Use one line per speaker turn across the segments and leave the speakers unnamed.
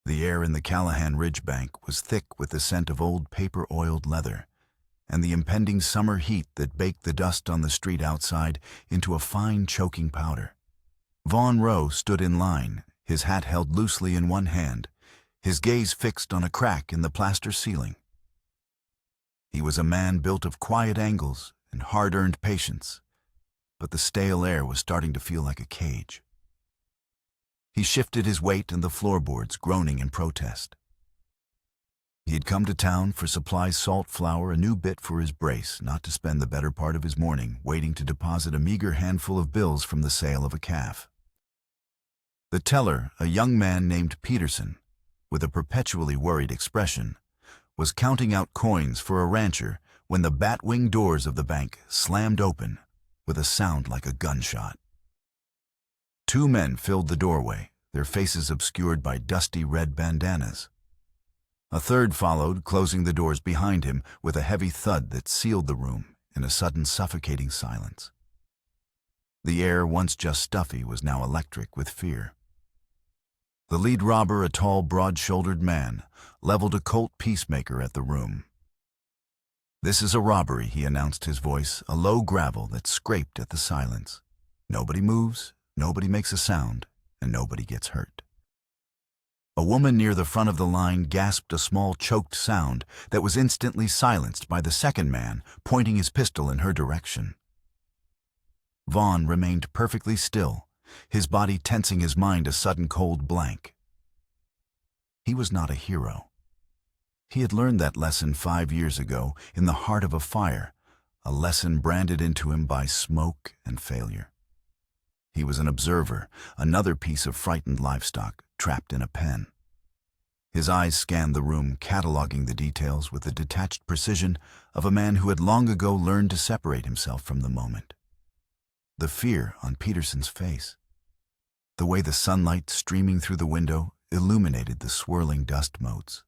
The air in the Callahan Ridge bank was thick with the scent of old paper-oiled leather, and the impending summer heat that baked the dust on the street outside into a fine choking powder. Vaughn Rowe stood in line, his hat held loosely in one hand, his gaze fixed on a crack in the plaster ceiling. He was a man built of quiet angles and hard-earned patience, but the stale air was starting to feel like a cage. He shifted his weight and the floorboards, groaning in protest. He had come to town for Supply salt flour, a new bit for his brace, not to spend the better part of his morning waiting to deposit a meager handful of bills from the sale of a calf. The teller, a young man named Peterson, with a perpetually worried expression, was counting out coins for a rancher when the bat-wing doors of the bank slammed open with a sound like a gunshot. Two men filled the doorway, their faces obscured by dusty red bandanas. A third followed, closing the doors behind him with a heavy thud that sealed the room in a sudden suffocating silence. The air, once just stuffy, was now electric with fear. The lead robber, a tall, broad-shouldered man, leveled a Colt peacemaker at the room. "This is a robbery," he announced, his voice a low gravel that scraped at the silence. "Nobody moves, nobody makes a sound, and nobody gets hurt." A woman near the front of the line gasped a small choked sound that was instantly silenced by the second man pointing his pistol in her direction. Vaughn remained perfectly still, his body tensing, his mind a sudden cold blank. He was not a hero. He had learned that lesson 5 years ago in the heart of a fire, a lesson branded into him by smoke and failure. He was an observer, another piece of frightened livestock trapped in a pen. His eyes scanned the room, cataloging the details with the detached precision of a man who had long ago learned to separate himself from the moment. The fear on Peterson's face, the way the sunlight streaming through the window illuminated the swirling dust motes,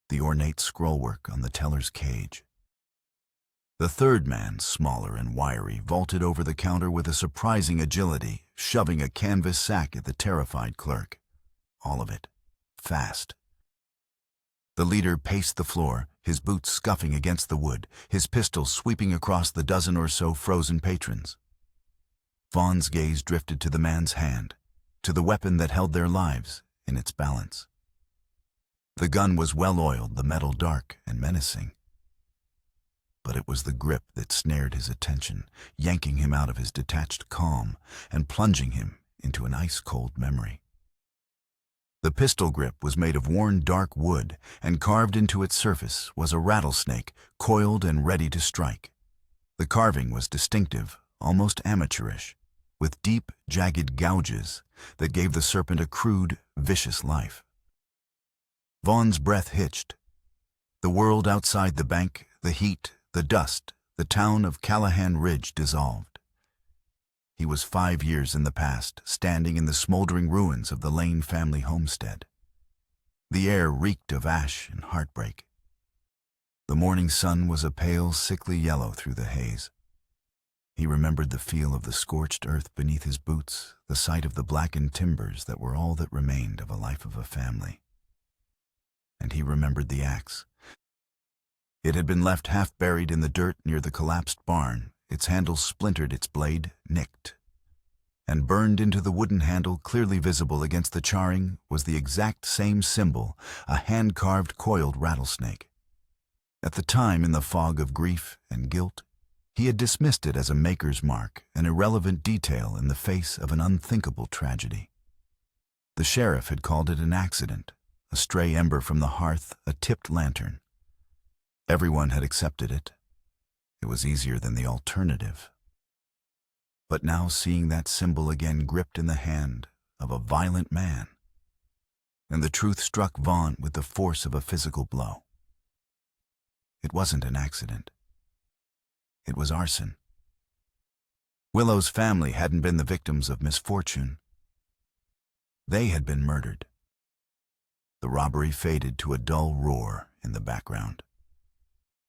the ornate scrollwork on the teller's cage. The third man, smaller and wiry, vaulted over the counter with a surprising agility, shoving a canvas sack at the terrified clerk. All of it, fast. The leader paced the floor, his boots scuffing against the wood, his pistol sweeping across the dozen or so frozen patrons. Vaughn's gaze drifted to the man's hand, to the weapon that held their lives in its balance. The gun was well-oiled, the metal dark and menacing. But it was the grip that snared his attention, yanking him out of his detached calm and plunging him into an ice-cold memory. The pistol grip was made of worn dark wood, and carved into its surface was a rattlesnake, coiled and ready to strike. The carving was distinctive, almost amateurish, with deep, jagged gouges that gave the serpent a crude, vicious life. Vaughn's breath hitched. The world outside the bank, the heat, the dust, the town of Callahan Ridge dissolved. He was 5 years in the past, standing in the smoldering ruins of the Lane family homestead. The air reeked of ash and heartbreak. The morning sun was a pale, sickly yellow through the haze. He remembered the feel of the scorched earth beneath his boots, the sight of the blackened timbers that were all that remained of a life of a family. And he remembered the axe. It had been left half buried in the dirt near the collapsed barn, its handle splintered, its blade nicked. And burned into the wooden handle, clearly visible against the charring, was the exact same symbol, a hand-carved coiled rattlesnake. At the time, in the fog of grief and guilt, he had dismissed it as a maker's mark, an irrelevant detail in the face of an unthinkable tragedy. The sheriff had called it an accident, a stray ember from the hearth, a tipped lantern. Everyone had accepted it. It was easier than the alternative. But now, seeing that symbol again gripped in the hand of a violent man, and the truth struck Vaughn with the force of a physical blow. It wasn't an accident. It was arson. Willow's family hadn't been the victims of misfortune. They had been murdered. The robbery faded to a dull roar in the background.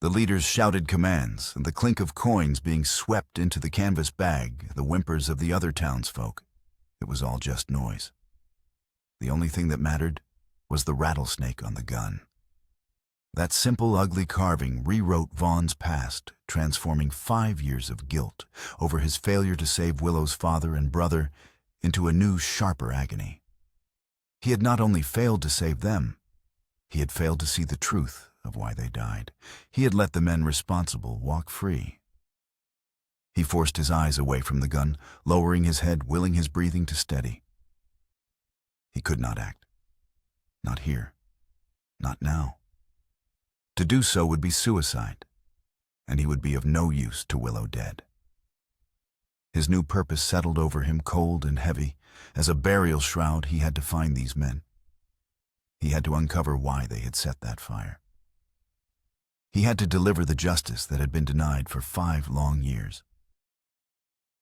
The leaders shouted commands, and the clink of coins being swept into the canvas bag, the whimpers of the other townsfolk. It was all just noise. The only thing that mattered was the rattlesnake on the gun. That simple, ugly carving rewrote Vaughn's past, transforming 5 years of guilt over his failure to save Willow's father and brother into a new, sharper agony. He had not only failed to save them, he had failed to see the truth of why they died. He had let the men responsible walk free. He forced his eyes away from the gun, lowering his head, willing his breathing to steady. He could not act. Not here. Not now. To do so would be suicide, and he would be of no use to Willow dead. His new purpose settled over him, cold and heavy. As a burial shroud, he had to find these men. He had to uncover why they had set that fire. He had to deliver the justice that had been denied for 5 long years.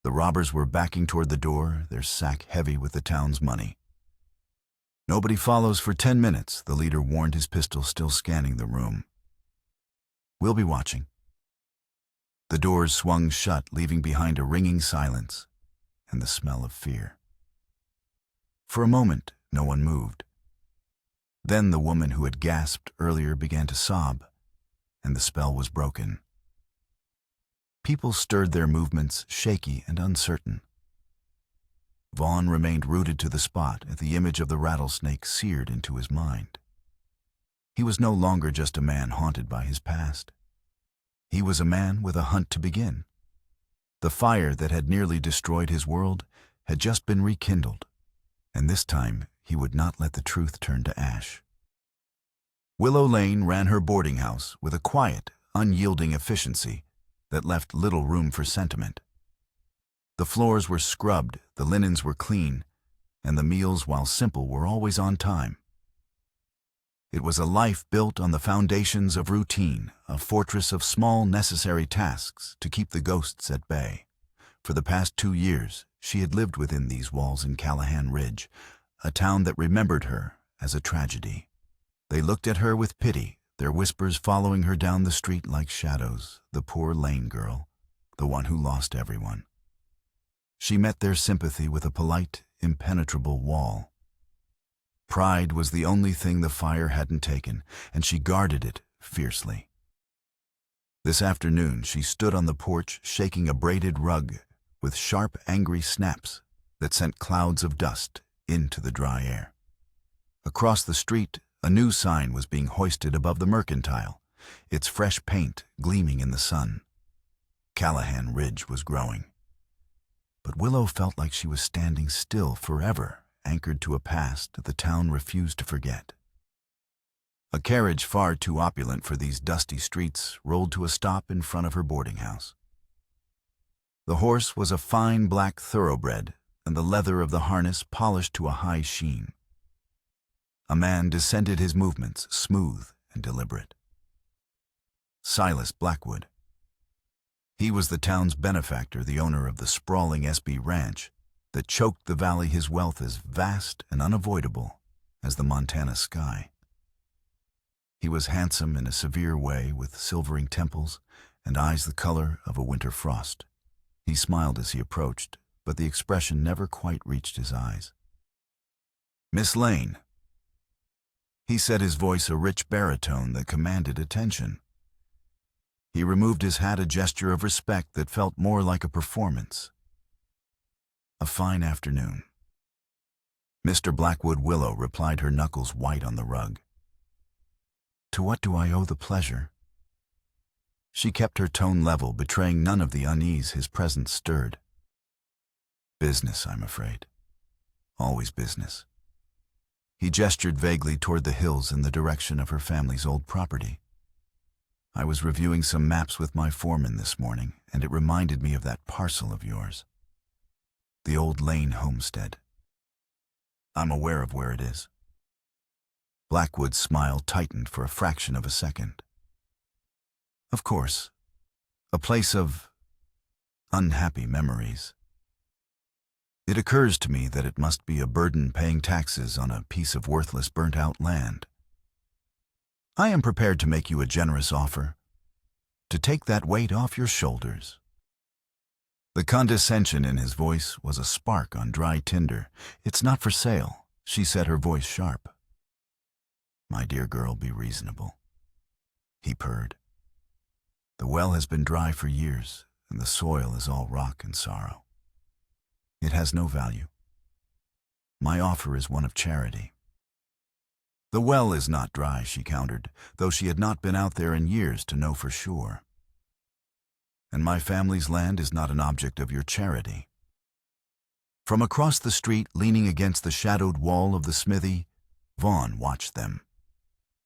The robbers were backing toward the door, their sack heavy with the town's money. "Nobody follows for 10 minutes, the leader warned, his pistol still scanning the room. "We'll be watching." The doors swung shut, leaving behind a ringing silence and the smell of fear. For a moment, no one moved. Then the woman who had gasped earlier began to sob, and the spell was broken. People stirred their movements, shaky and uncertain. Vaughn remained rooted to the spot as the image of the rattlesnake seared into his mind. He was no longer just a man haunted by his past. He was a man with a hunt to begin. The fire that had nearly destroyed his world had just been rekindled, and this time he would not let the truth turn to ash. Willow Lane ran her boarding house with a quiet, unyielding efficiency that left little room for sentiment. The floors were scrubbed, the linens were clean, and the meals, while simple, were always on time. It was a life built on the foundations of routine, a fortress of small, necessary tasks to keep the ghosts at bay. For the past 2 years, she had lived within these walls in Callahan Ridge, a town that remembered her as a tragedy. They looked at her with pity, their whispers following her down the street like shadows, the poor Lane girl, the one who lost everyone. She met their sympathy with a polite, impenetrable wall. Pride was the only thing the fire hadn't taken, and she guarded it fiercely. This afternoon, she stood on the porch, shaking a braided rug with sharp, angry snaps that sent clouds of dust into the dry air. Across the street, a new sign was being hoisted above the Mercantile, its fresh paint gleaming in the sun. Callahan Ridge was growing. But Willow felt like she was standing still forever, anchored to a past that the town refused to forget. A carriage far too opulent for these dusty streets rolled to a stop in front of her boarding house. The horse was a fine black thoroughbred, and the leather of the harness polished to a high sheen. A man descended his movements, smooth and deliberate. Silas Blackwood. He was the town's benefactor, the owner of the sprawling SB ranch that choked the valley, his wealth as vast and unavoidable as the Montana sky. He was handsome in a severe way, with silvering temples and eyes the color of a winter frost. He smiled as he approached, but the expression never quite reached his eyes. "Miss Lane," he said, his voice a rich baritone that commanded attention. He removed his hat, a gesture of respect that felt more like a performance. "A fine afternoon." "Mr. Blackwood," Willow replied, her knuckles white on the rug. "To what do I owe the pleasure?" She kept her tone level, betraying none of the unease his presence stirred. "Business, I'm afraid. Always business." He gestured vaguely toward the hills in the direction of her family's old property. "I was reviewing some maps with my foreman this morning, and it reminded me of that parcel of yours. The old Lane homestead. I'm aware of where it is." Blackwood's smile tightened for a fraction of a second. "Of course. A place of unhappy memories. It occurs to me that it must be a burden paying taxes on a piece of worthless, burnt-out land. I am prepared to make you a generous offer, to take that weight off your shoulders." The condescension in his voice was a spark on dry tinder. "It's not for sale," she said, her voice sharp. My dear girl, be reasonable. He purred. The well has been dry for years, and the soil is all rock and sorrow. It has no value. My offer is one of charity. The well is not dry, she countered, though she had not been out there in years to know for sure. And my family's land is not an object of your charity. From across the street, leaning against the shadowed wall of the smithy, Vaughn watched them.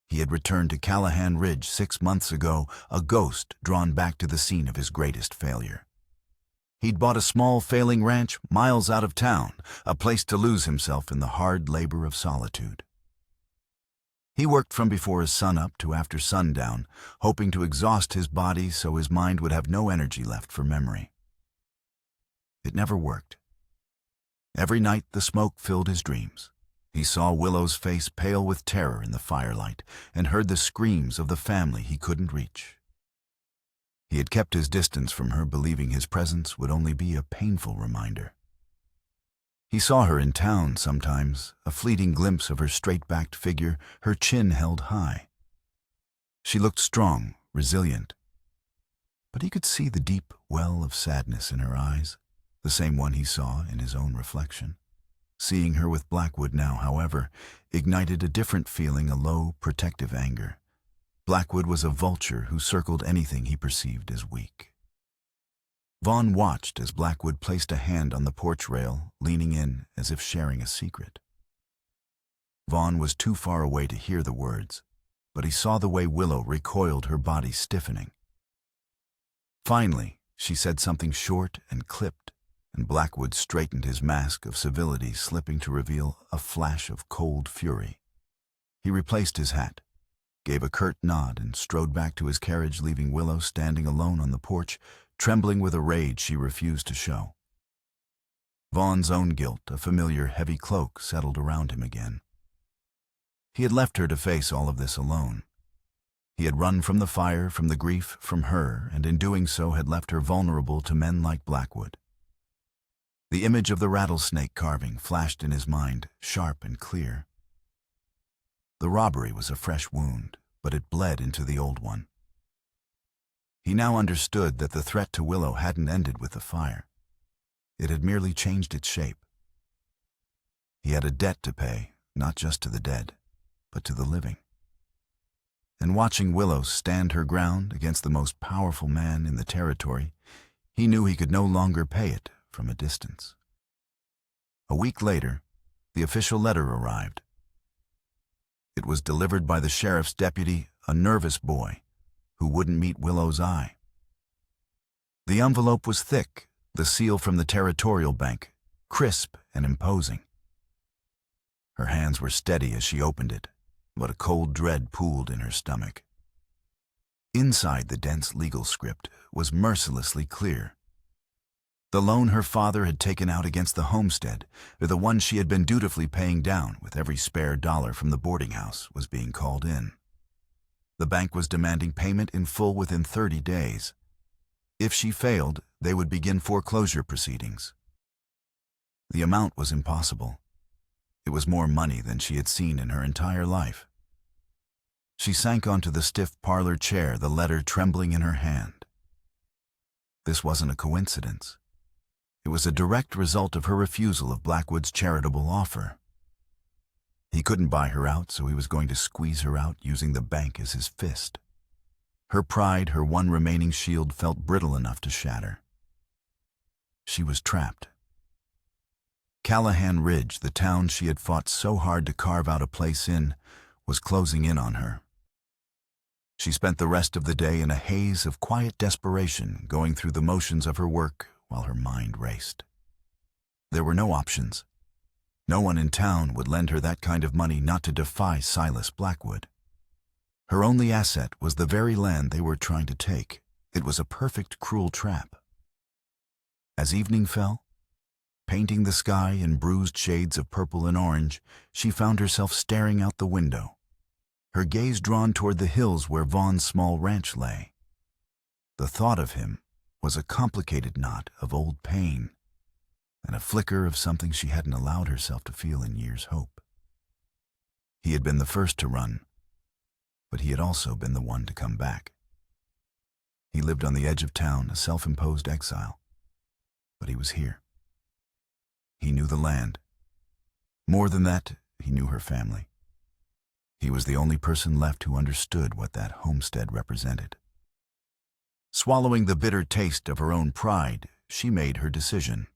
He had returned to Callahan Ridge 6 months ago, a ghost drawn back to the scene of his greatest failure. He'd bought a small failing ranch miles out of town, a place to lose himself in the hard labor of solitude. He worked from before his sunup to after sundown, hoping to exhaust his body so his mind would have no energy left for memory. It never worked. Every night the smoke filled his dreams. He saw Willow's face pale with terror in the firelight and heard the screams of the family he couldn't reach. He had kept his distance from her, believing his presence would only be a painful reminder. He saw her in town sometimes, a fleeting glimpse of her straight-backed figure, her chin held high. She looked strong, resilient, but he could see the deep well of sadness in her eyes, the same one he saw in his own reflection. Seeing her with Blackwood now, however, ignited a different feeling, a low, protective anger. Blackwood was a vulture who circled anything he perceived as weak. Vaughn watched as Blackwood placed a hand on the porch rail, leaning in as if sharing a secret. Vaughn was too far away to hear the words, but he saw the way Willow recoiled, her body stiffening. Finally, she said something short and clipped, and Blackwood straightened his mask of civility, slipping to reveal a flash of cold fury. He replaced his hat, gave a curt nod, and strode back to his carriage, leaving Willow standing alone on the porch, trembling with a rage she refused to show. Vaughn's own guilt, a familiar heavy cloak, settled around him again. He had left her to face all of this alone. He had run from the fire, from the grief, from her, and in doing so had left her vulnerable to men like Blackwood. The image of the rattlesnake carving flashed in his mind, sharp and clear. The robbery was a fresh wound, but it bled into the old one. He now understood that the threat to Willow hadn't ended with the fire. It had merely changed its shape. He had a debt to pay, not just to the dead, but to the living. And watching Willow stand her ground against the most powerful man in the territory, he knew he could no longer pay it from a distance. A week later, the official letter arrived. It was delivered by the sheriff's deputy, a nervous boy who wouldn't meet Willow's eye. The envelope was thick, the seal from the Territorial Bank, crisp and imposing. Her hands were steady as she opened it, but a cold dread pooled in her stomach. Inside the dense legal script was mercilessly clear. The loan her father had taken out against the homestead, or the one she had been dutifully paying down with every spare dollar from the boarding house, was being called in. The bank was demanding payment in full within 30 days. If she failed, they would begin foreclosure proceedings. The amount was impossible. It was more money than she had seen in her entire life. She sank onto the stiff parlor chair, the letter trembling in her hand. This wasn't a coincidence. It was a direct result of her refusal of Blackwood's charitable offer. He couldn't buy her out, so he was going to squeeze her out using the bank as his fist. Her pride, her one remaining shield, felt brittle enough to shatter. She was trapped. Callahan Ridge, the town she had fought so hard to carve out a place in, was closing in on her. She spent the rest of the day in a haze of quiet desperation, going through the motions of her work while her mind raced. There were no options. No one in town would lend her that kind of money, not to defy Silas Blackwood. Her only asset was the very land they were trying to take. It was a perfect, cruel trap. As evening fell, painting the sky in bruised shades of purple and orange, she found herself staring out the window, her gaze drawn toward the hills where Vaughn's small ranch lay. The thought of him was a complicated knot of old pain and a flicker of something she hadn't allowed herself to feel in years' hope. He had been the first to run, but he had also been the one to come back. He lived on the edge of town, a self-imposed exile, but he was here. He knew the land. More than that, he knew her family. He was the only person left who understood what that homestead represented. Swallowing the bitter taste of her own pride, she made her decision.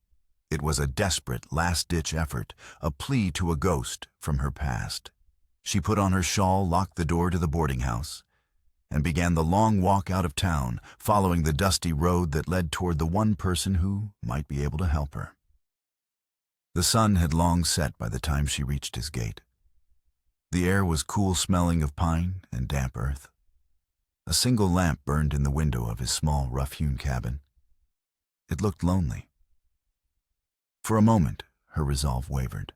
It was a desperate, last-ditch effort, a plea to a ghost from her past. She put on her shawl, locked the door to the boarding house, and began the long walk out of town, following the dusty road that led toward the one person who might be able to help her. The sun had long set by the time she reached his gate. The air was cool-smelling of pine and damp earth. A single lamp burned in the window of his small, rough-hewn cabin. It looked lonely. For a moment, her resolve wavered.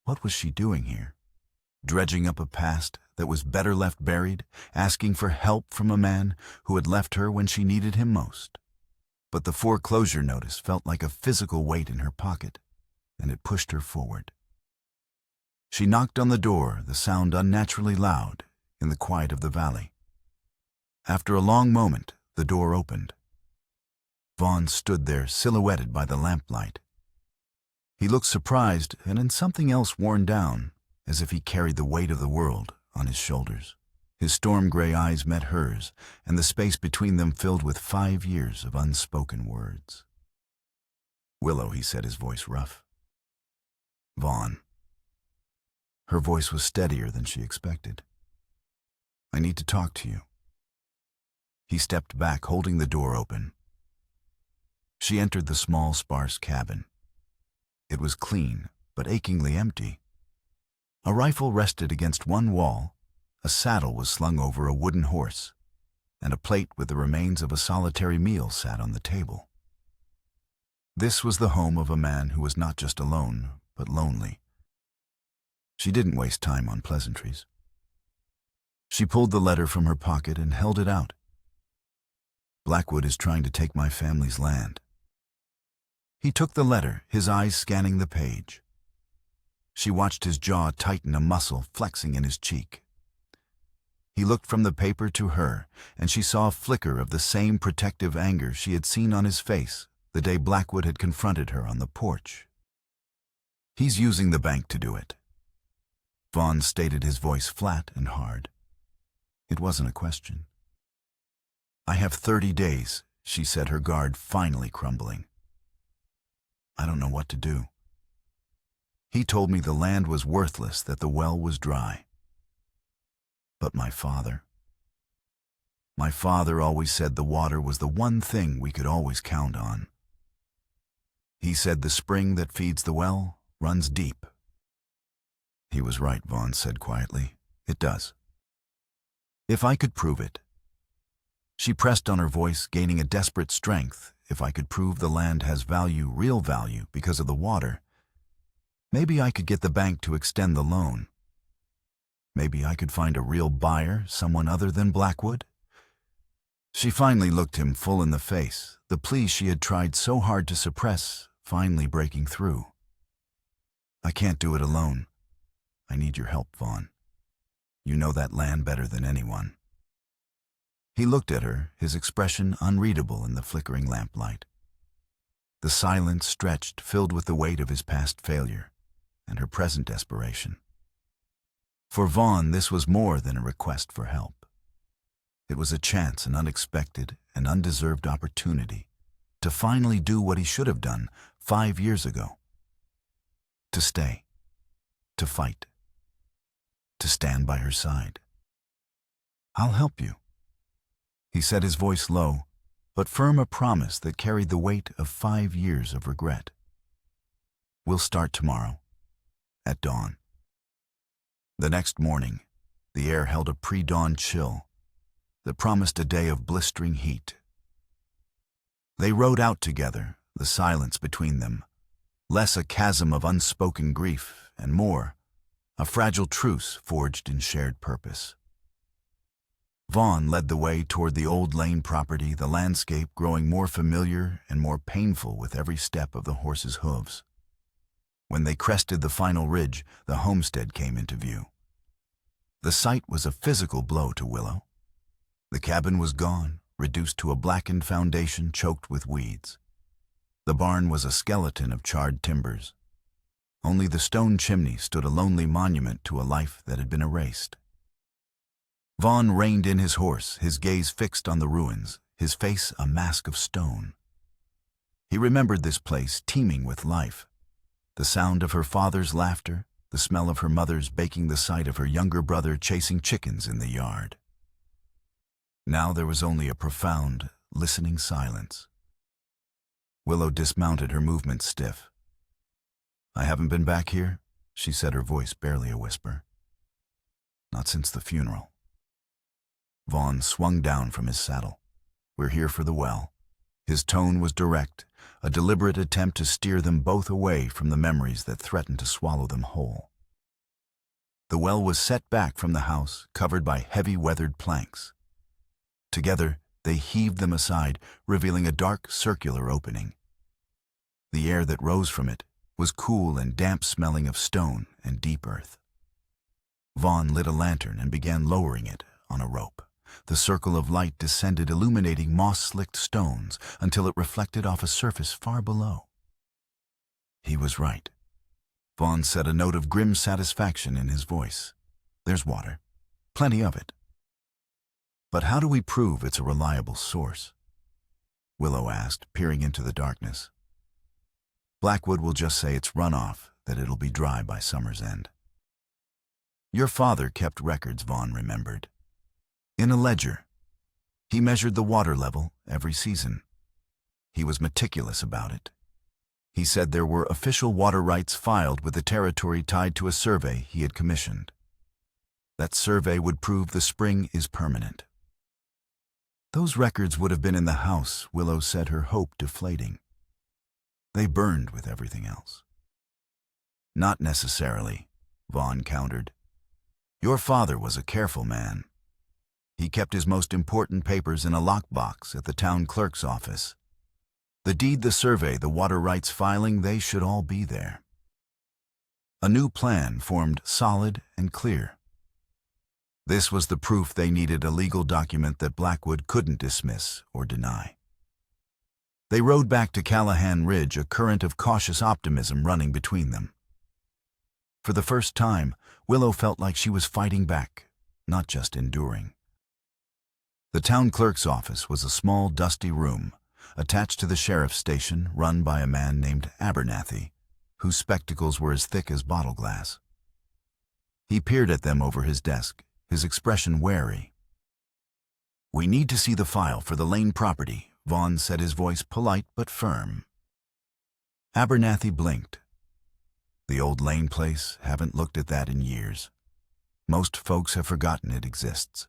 What was she doing here? Dredging up a past that was better left buried, asking for help from a man who had left her when she needed him most. But the foreclosure notice felt like a physical weight in her pocket, and it pushed her forward. She knocked on the door, the sound unnaturally loud in the quiet of the valley. After a long moment, the door opened. Vaughn stood there, silhouetted by the lamplight. He looked surprised and in something else worn down, as if he carried the weight of the world on his shoulders. His storm-gray eyes met hers, and the space between them filled with 5 years of unspoken words. "Willow," he said, his voice rough. "Vaughn." Her voice was steadier than she expected. "I need to talk to you." He stepped back, holding the door open. She entered the small, sparse cabin. It was clean, but achingly empty. A rifle rested against one wall, a saddle was slung over a wooden horse, and a plate with the remains of a solitary meal sat on the table. This was the home of a man who was not just alone, but lonely. She didn't waste time on pleasantries. She pulled the letter from her pocket and held it out. "Blackwood is trying to take my family's land." He took the letter, his eyes scanning the page. She watched his jaw tighten, a muscle flexing in his cheek. He looked from the paper to her, and she saw a flicker of the same protective anger she had seen on his face the day Blackwood had confronted her on the porch. "He's using the bank to do it." Vaughn stated, his voice flat and hard. It wasn't a question. "I have 30 days, she said, her guard finally crumbling. "I don't know what to do. He told me the land was worthless, that the well was dry. But my father always said the water was the one thing we could always count on. He said the spring that feeds the well runs deep." "He was right," Vaughn said quietly. "It does. If I could prove it." She pressed on her voice, gaining a desperate strength. "If I could prove the land has value, real value, because of the water, maybe I could get the bank to extend the loan. Maybe I could find a real buyer, someone other than Blackwood." She finally looked him full in the face, the plea she had tried so hard to suppress finally breaking through. "I can't do it alone. I need your help, Vaughn. You know that land better than anyone." He looked at her, his expression unreadable in the flickering lamplight. The silence stretched, filled with the weight of his past failure and her present desperation. For Vaughn, this was more than a request for help. It was a chance, an unexpected and undeserved opportunity to finally do what he should have done 5 years ago. To stay, to fight, to stand by her side. "I'll help you," he said, his voice low, but firm, a promise that carried the weight of 5 years of regret. "We'll start tomorrow, at dawn." The next morning, the air held a pre-dawn chill that promised a day of blistering heat. They rode out together, the silence between them, less a chasm of unspoken grief and more a fragile truce forged in shared purpose. Vaughn led the way toward the old Lane property, the landscape growing more familiar and more painful with every step of the horse's hooves. When they crested the final ridge, the homestead came into view. The sight was a physical blow to Willow. The cabin was gone, reduced to a blackened foundation choked with weeds. The barn was a skeleton of charred timbers. Only the stone chimney stood a lonely monument to a life that had been erased. Vaughn reined in his horse, his gaze fixed on the ruins, his face a mask of stone. He remembered this place teeming with life. The sound of her father's laughter, the smell of her mother's baking, the sight of her younger brother chasing chickens in the yard. Now there was only a profound, listening silence. Willow dismounted, her movements stiff. "I haven't been back here," she said, her voice barely a whisper. "Not since the funeral." Vaughn swung down from his saddle. "We're here for the well." His tone was direct, a deliberate attempt to steer them both away from the memories that threatened to swallow them whole. The well was set back from the house, covered by heavy weathered planks. Together, they heaved them aside, revealing a dark, circular opening. The air that rose from it was cool and damp, smelling of stone and deep earth. Vaughn lit a lantern and began lowering it on a rope. The circle of light descended, illuminating moss-slicked stones until it reflected off a surface far below. He was right. Vaughn said, a note of grim satisfaction in his voice. "There's water. Plenty of it." "But how do we prove it's a reliable source?" Willow asked, peering into the darkness. "Blackwood will just say it's runoff, that it'll be dry by summer's end." "Your father kept records," Vaughn remembered. "In a ledger. He measured the water level every season. He was meticulous about it. He said there were official water rights filed with the territory tied to a survey he had commissioned. That survey would prove the spring is permanent." "Those records would have been in the house," Willow said, her hope deflating. "They burned with everything else." "Not necessarily," Vaughn countered. "Your father was a careful man. He kept his most important papers in a lockbox at the town clerk's office. The deed, the survey, the water rights filing, they should all be there." A new plan formed, solid and clear. This was the proof they needed, a legal document that Blackwood couldn't dismiss or deny. They rode back to Callahan Ridge, a current of cautious optimism running between them. For the first time, Willow felt like she was fighting back, not just enduring. The town clerk's office was a small, dusty room attached to the sheriff's station, run by a man named Abernathy, whose spectacles were as thick as bottle glass. He peered at them over his desk, his expression wary. "We need to see the file for the Lane property," Vaughn said, his voice polite but firm. Abernathy blinked. "The old Lane place? Haven't looked at that in years. Most folks have forgotten it exists."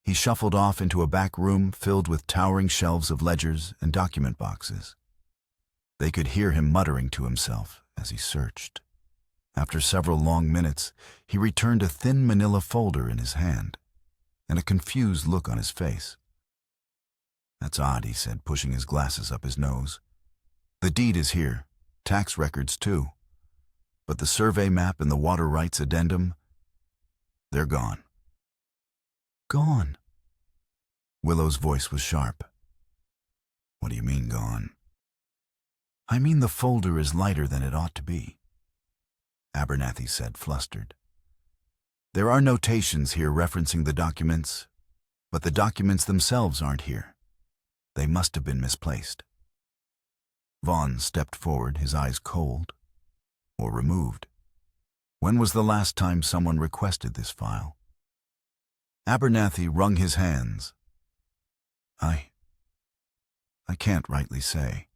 He shuffled off into a back room filled with towering shelves of ledgers and document boxes. They could hear him muttering to himself as he searched. After several long minutes, he returned, a thin manila folder in his hand and a confused look on his face. "That's odd," he said, pushing his glasses up his nose. "The deed is here, tax records too. But the survey map and the water rights addendum, they're gone." "Gone?" Willow's voice was sharp. "What do you mean, gone?" "I mean the folder is lighter than it ought to be," Abernathy said, flustered. "There are notations here referencing the documents, but the documents themselves aren't here. They must have been misplaced." Vaughn stepped forward, his eyes cold or removed. "When was the last time someone requested this file?" Abernathy wrung his hands. I can't rightly say.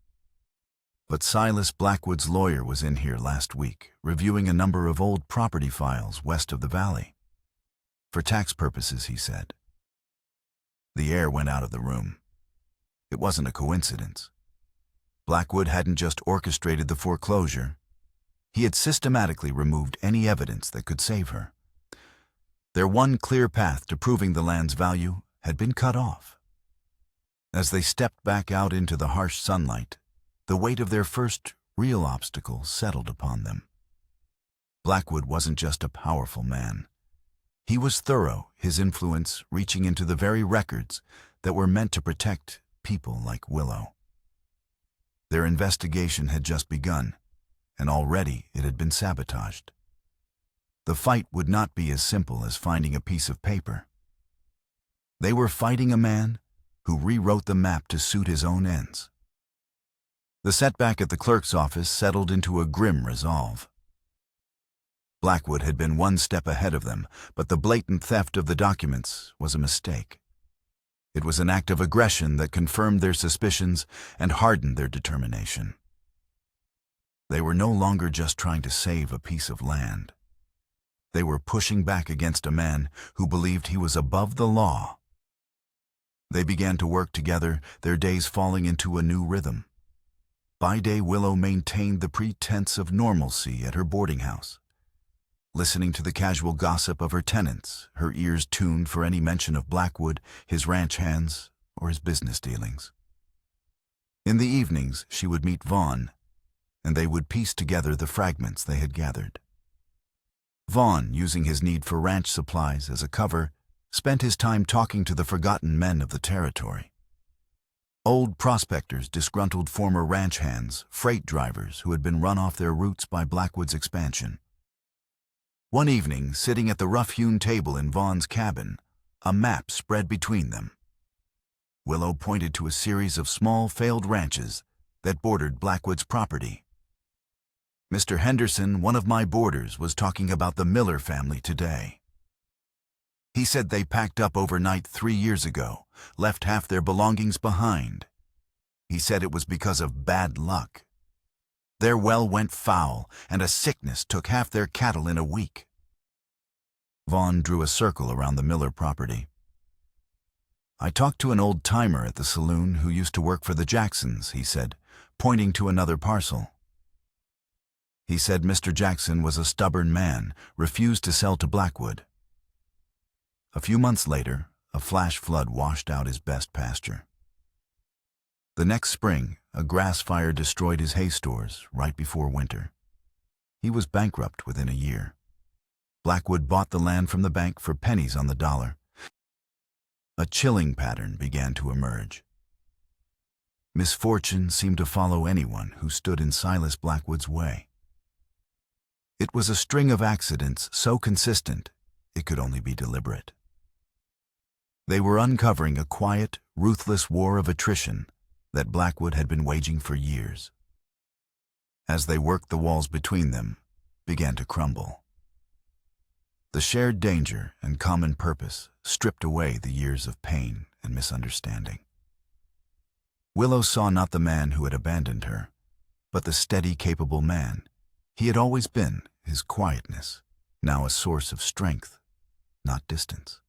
But Silas Blackwood's lawyer was in here last week, reviewing a number of old property files west of the valley. For tax purposes, he said. The air went out of the room. It wasn't a coincidence. Blackwood hadn't just orchestrated the foreclosure. He had systematically removed any evidence that could save her. Their one clear path to proving the land's value had been cut off. As they stepped back out into the harsh sunlight, the weight of their first real obstacle settled upon them. Blackwood wasn't just a powerful man. He was thorough, his influence reaching into the very records that were meant to protect people like Willow. Their investigation had just begun, and already it had been sabotaged. The fight would not be as simple as finding a piece of paper. They were fighting a man who rewrote the map to suit his own ends. The setback at the clerk's office settled into a grim resolve. Blackwood had been one step ahead of them, but the blatant theft of the documents was a mistake. It was an act of aggression that confirmed their suspicions and hardened their determination. They were no longer just trying to save a piece of land. They were pushing back against a man who believed he was above the law. They began to work together, their days falling into a new rhythm. By day, Willow maintained the pretense of normalcy at her boarding house, listening to the casual gossip of her tenants, her ears tuned for any mention of Blackwood, his ranch hands, or his business dealings. In the evenings, she would meet Vaughn, and they would piece together the fragments they had gathered. Vaughn, using his need for ranch supplies as a cover, spent his time talking to the forgotten men of the territory. Old prospectors, disgruntled former ranch hands, freight drivers who had been run off their routes by Blackwood's expansion. One evening, sitting at the rough-hewn table in Vaughn's cabin, a map spread between them. Willow pointed to a series of small, failed ranches that bordered Blackwood's property. "Mr. Henderson, one of my boarders, was talking about the Miller family today. He said they packed up overnight 3 years ago, left half their belongings behind. He said it was because of bad luck. Their well went foul, and a sickness took half their cattle in a week." Vaughn drew a circle around the Miller property. "I talked to an old-timer at the saloon who used to work for the Jacksons," he said, pointing to another parcel. "He said Mr. Jackson was a stubborn man, refused to sell to Blackwood. A few months later, a flash flood washed out his best pasture. The next spring, a grass fire destroyed his hay stores right before winter. He was bankrupt within a year. Blackwood bought the land from the bank for pennies on the dollar. A chilling pattern began to emerge. Misfortune seemed to follow anyone who stood in Silas Blackwood's way. It was a string of accidents so consistent it could only be deliberate. They were uncovering a quiet, ruthless war of attrition that Blackwood had been waging for years. As they worked, the walls between them began to crumble. The shared danger and common purpose stripped away the years of pain and misunderstanding. Willow saw not the man who had abandoned her, but the steady, capable man he had always been, his quietness, now a source of strength, not distance.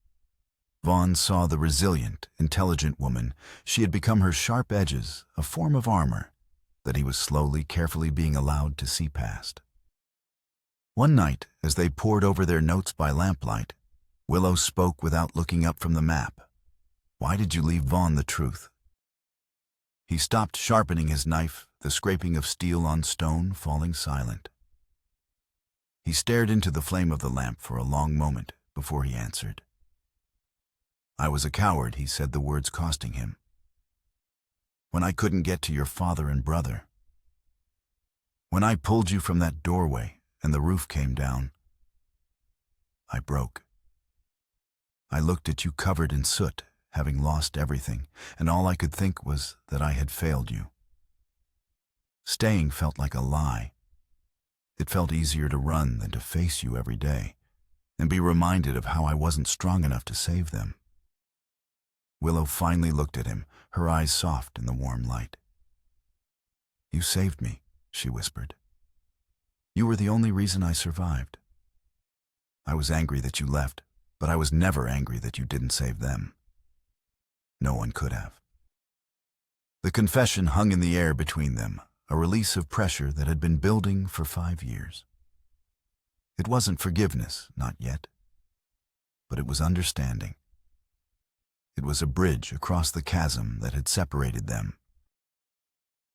Vaughn saw the resilient, intelligent woman. She had become her sharp edges, a form of armor that he was slowly, carefully being allowed to see past. One night, as they pored over their notes by lamplight, Willow spoke without looking up from the map. "Why did you leave Vaughn the truth?" He stopped sharpening his knife, the scraping of steel on stone falling silent. He stared into the flame of the lamp for a long moment before he answered. "I was a coward," he said, the words costing him. "When I couldn't get to your father and brother. When I pulled you from that doorway and the roof came down, I broke. I looked at you covered in soot, having lost everything, and all I could think was that I had failed you. Staying felt like a lie. It felt easier to run than to face you every day and be reminded of how I wasn't strong enough to save them." Willow finally looked at him, her eyes soft in the warm light. "You saved me," she whispered. "You were the only reason I survived. I was angry that you left, but I was never angry that you didn't save them. No one could have." The confession hung in the air between them, a release of pressure that had been building for 5 years. It wasn't forgiveness, not yet, but it was understanding. It was a bridge across the chasm that had separated them.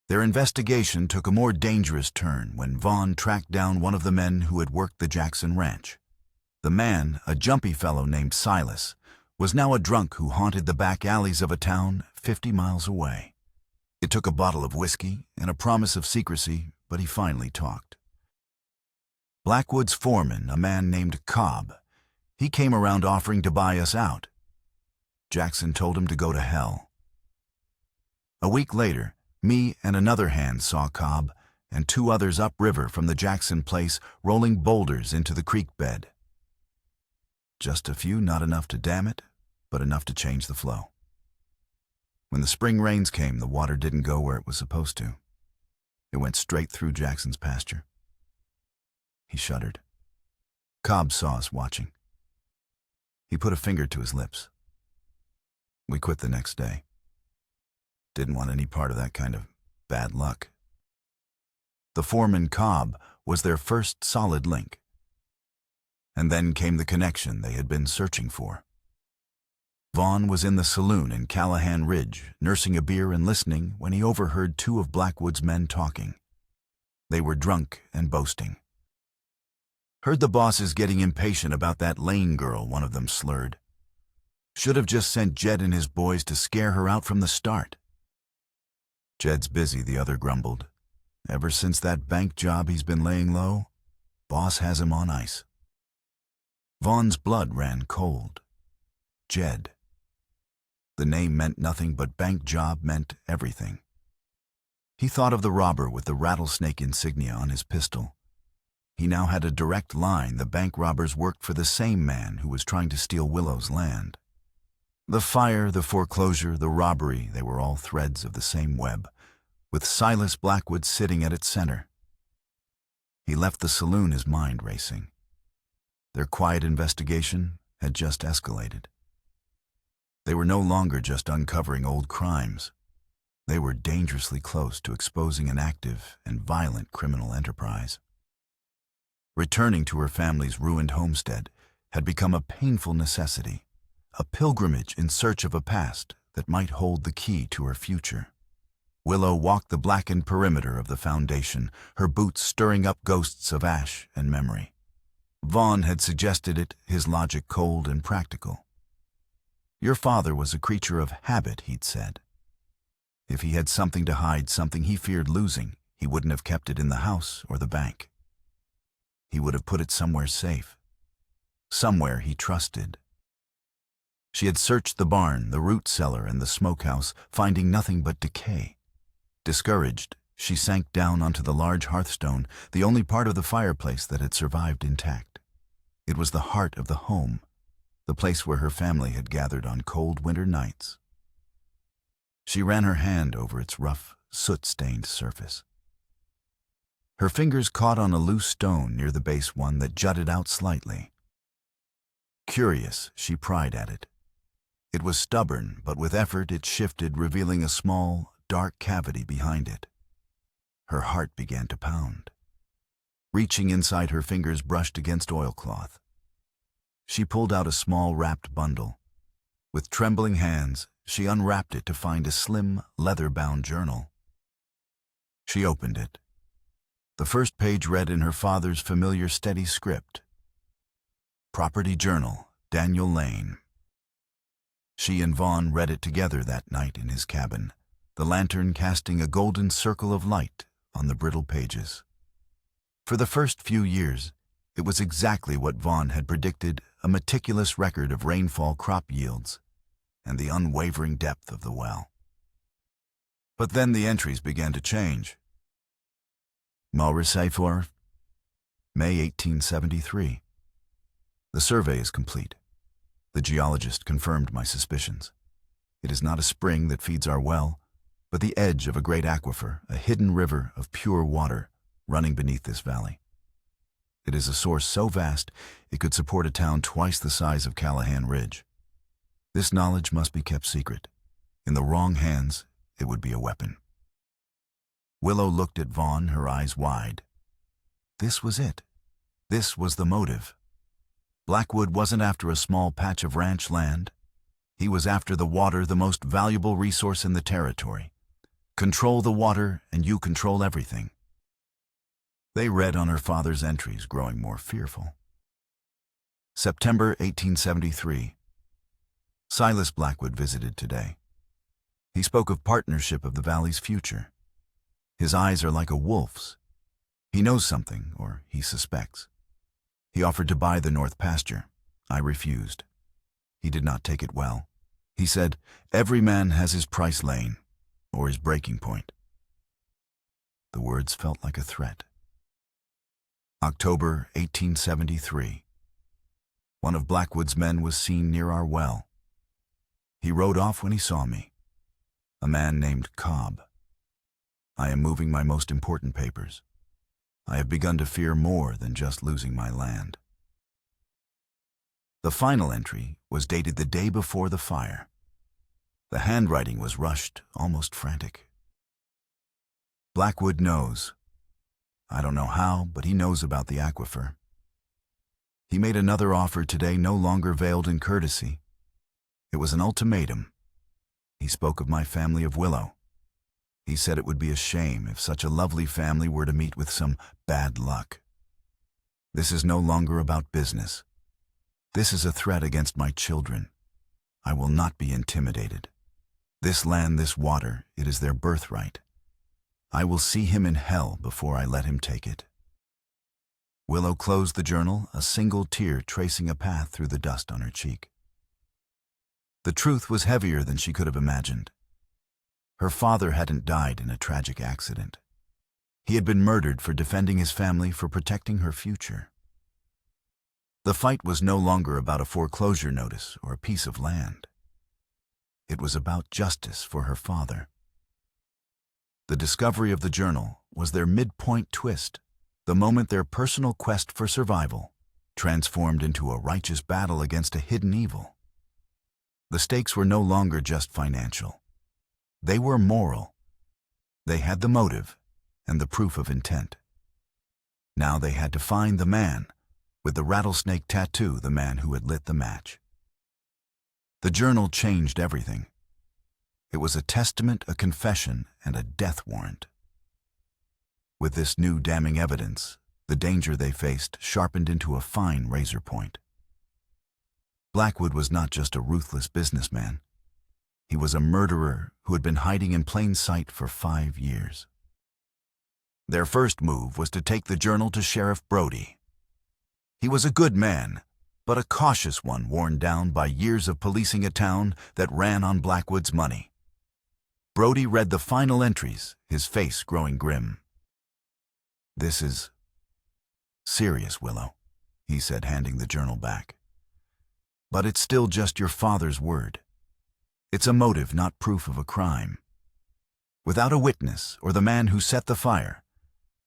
Their investigation took a more dangerous turn when Vaughn tracked down one of the men who had worked the Jackson ranch. The man, a jumpy fellow named Silas, was now a drunk who haunted the back alleys of a town 50 miles away. It took a bottle of whiskey and a promise of secrecy, but he finally talked. Blackwood's foreman, a man named Cobb, he came around offering to buy us out. Jackson told him to go to hell. A week later, me and another hand saw Cobb and 2 others upriver from the Jackson place rolling boulders into the creek bed. Just a few, not enough to dam it, but enough to change the flow. When the spring rains came, the water didn't go where it was supposed to. It went straight through Jackson's pasture. He shuddered. Cobb saw us watching. He put a finger to his lips. We quit the next day. Didn't want any part of that kind of bad luck. The foreman, Cobb, was their first solid link. And then came the connection they had been searching for. Vaughn was in the saloon in Callahan Ridge, nursing a beer and listening when he overheard 2 of Blackwood's men talking. They were drunk and boasting. "Heard the boss is getting impatient about that Lane girl," one of them slurred. "Should have just sent Jed and his boys to scare her out from the start." "Jed's busy," the other grumbled. "Ever since that bank job he's been laying low, boss has him on ice." Vaughn's blood ran cold. Jed. The name meant nothing, but bank job meant everything. He thought of the robber with the rattlesnake insignia on his pistol. He now had a direct line. The bank robbers worked for the same man who was trying to steal Willow's land. The fire, the foreclosure, the robbery, they were all threads of the same web, with Silas Blackwood sitting at its center. He left the saloon, his mind racing. Their quiet investigation had just escalated. They were no longer just uncovering old crimes. They were dangerously close to exposing an active and violent criminal enterprise. Returning to her family's ruined homestead had become a painful necessity, a pilgrimage in search of a past that might hold the key to her future. Willow walked the blackened perimeter of the foundation, her boots stirring up ghosts of ash and memory. Vaughn had suggested it, his logic cold and practical. "Your father was a creature of habit," he'd said. If he had something to hide, something he feared losing, he wouldn't have kept it in the house or the bank. He would have put it somewhere safe, somewhere he trusted. She had searched the barn, the root cellar, and the smokehouse, finding nothing but decay. Discouraged, she sank down onto the large hearthstone, the only part of the fireplace that had survived intact. It was the heart of the home, the place where her family had gathered on cold winter nights. She ran her hand over its rough, soot-stained surface. Her fingers caught on a loose stone near the base one that jutted out slightly. Curious, she pried at it. It was stubborn, but with effort it shifted, revealing a small, dark cavity behind it. Her heart began to pound. Reaching inside, her fingers brushed against oilcloth. She pulled out a small wrapped bundle. With trembling hands, she unwrapped it to find a slim, leather-bound journal. She opened it. The first page read in her father's familiar steady script. Property Journal, Daniel Lane. She and Vaughn read it together that night in his cabin, the lantern casting a golden circle of light on the brittle pages. For the first few years, it was exactly what Vaughn had predicted, a meticulous record of rainfall, crop yields, and the unwavering depth of the well. But then the entries began to change. Maurice-Fort, May 1873. The survey is complete. The geologist confirmed my suspicions. It is not a spring that feeds our well, but the edge of a great aquifer, a hidden river of pure water running beneath this valley. It is a source so vast it could support a town twice the size of Callahan Ridge. This knowledge must be kept secret. In the wrong hands, it would be a weapon. Willow looked at Vaughn, her eyes wide. This was it. This was the motive. Blackwood wasn't after a small patch of ranch land. He was after the water, the most valuable resource in the territory. Control the water, and you control everything. They read on her father's entries, growing more fearful. September 1873. Silas Blackwood visited today. He spoke of partnership of the valley's future. His eyes are like a wolf's. He knows something, or he suspects. He offered to buy the north pasture. I refused. He did not take it well. He said, "Every man has his price lane, or his breaking point." The words felt like a threat. October 1873. One of Blackwood's men was seen near our well. He rode off when he saw me. A man named Cobb. I am moving my most important papers. I have begun to fear more than just losing my land. The final entry was dated the day before the fire. The handwriting was rushed, almost frantic. Blackwood knows. I don't know how, but he knows about the aquifer. He made another offer today no longer veiled in courtesy. It was an ultimatum. He spoke of my family of Willow. He said it would be a shame if such a lovely family were to meet with some bad luck. This is no longer about business. This is a threat against my children. I will not be intimidated. This land, this water, it is their birthright. I will see him in hell before I let him take it. Willow closed the journal, a single tear tracing a path through the dust on her cheek. The truth was heavier than she could have imagined. Her father hadn't died in a tragic accident. He had been murdered for defending his family, for protecting her future. The fight was no longer about a foreclosure notice or a piece of land. It was about justice for her father. The discovery of the journal was their midpoint twist, the moment their personal quest for survival transformed into a righteous battle against a hidden evil. The stakes were no longer just financial. They were moral. They had the motive and the proof of intent. Now they had to find the man with the rattlesnake tattoo, the man who had lit the match. The journal changed everything. It was a testament, a confession, and a death warrant. With this new damning evidence, the danger they faced sharpened into a fine razor point. Blackwood was not just a ruthless businessman. He was a murderer who had been hiding in plain sight for 5 years. Their first move was to take the journal to Sheriff Brody. He was a good man, but a cautious one worn down by years of policing a town that ran on Blackwood's money. Brody read the final entries, his face growing grim. "This is serious, Willow," he said, handing the journal back. "But it's still just your father's word. It's a motive, not proof of a crime. Without a witness or the man who set the fire,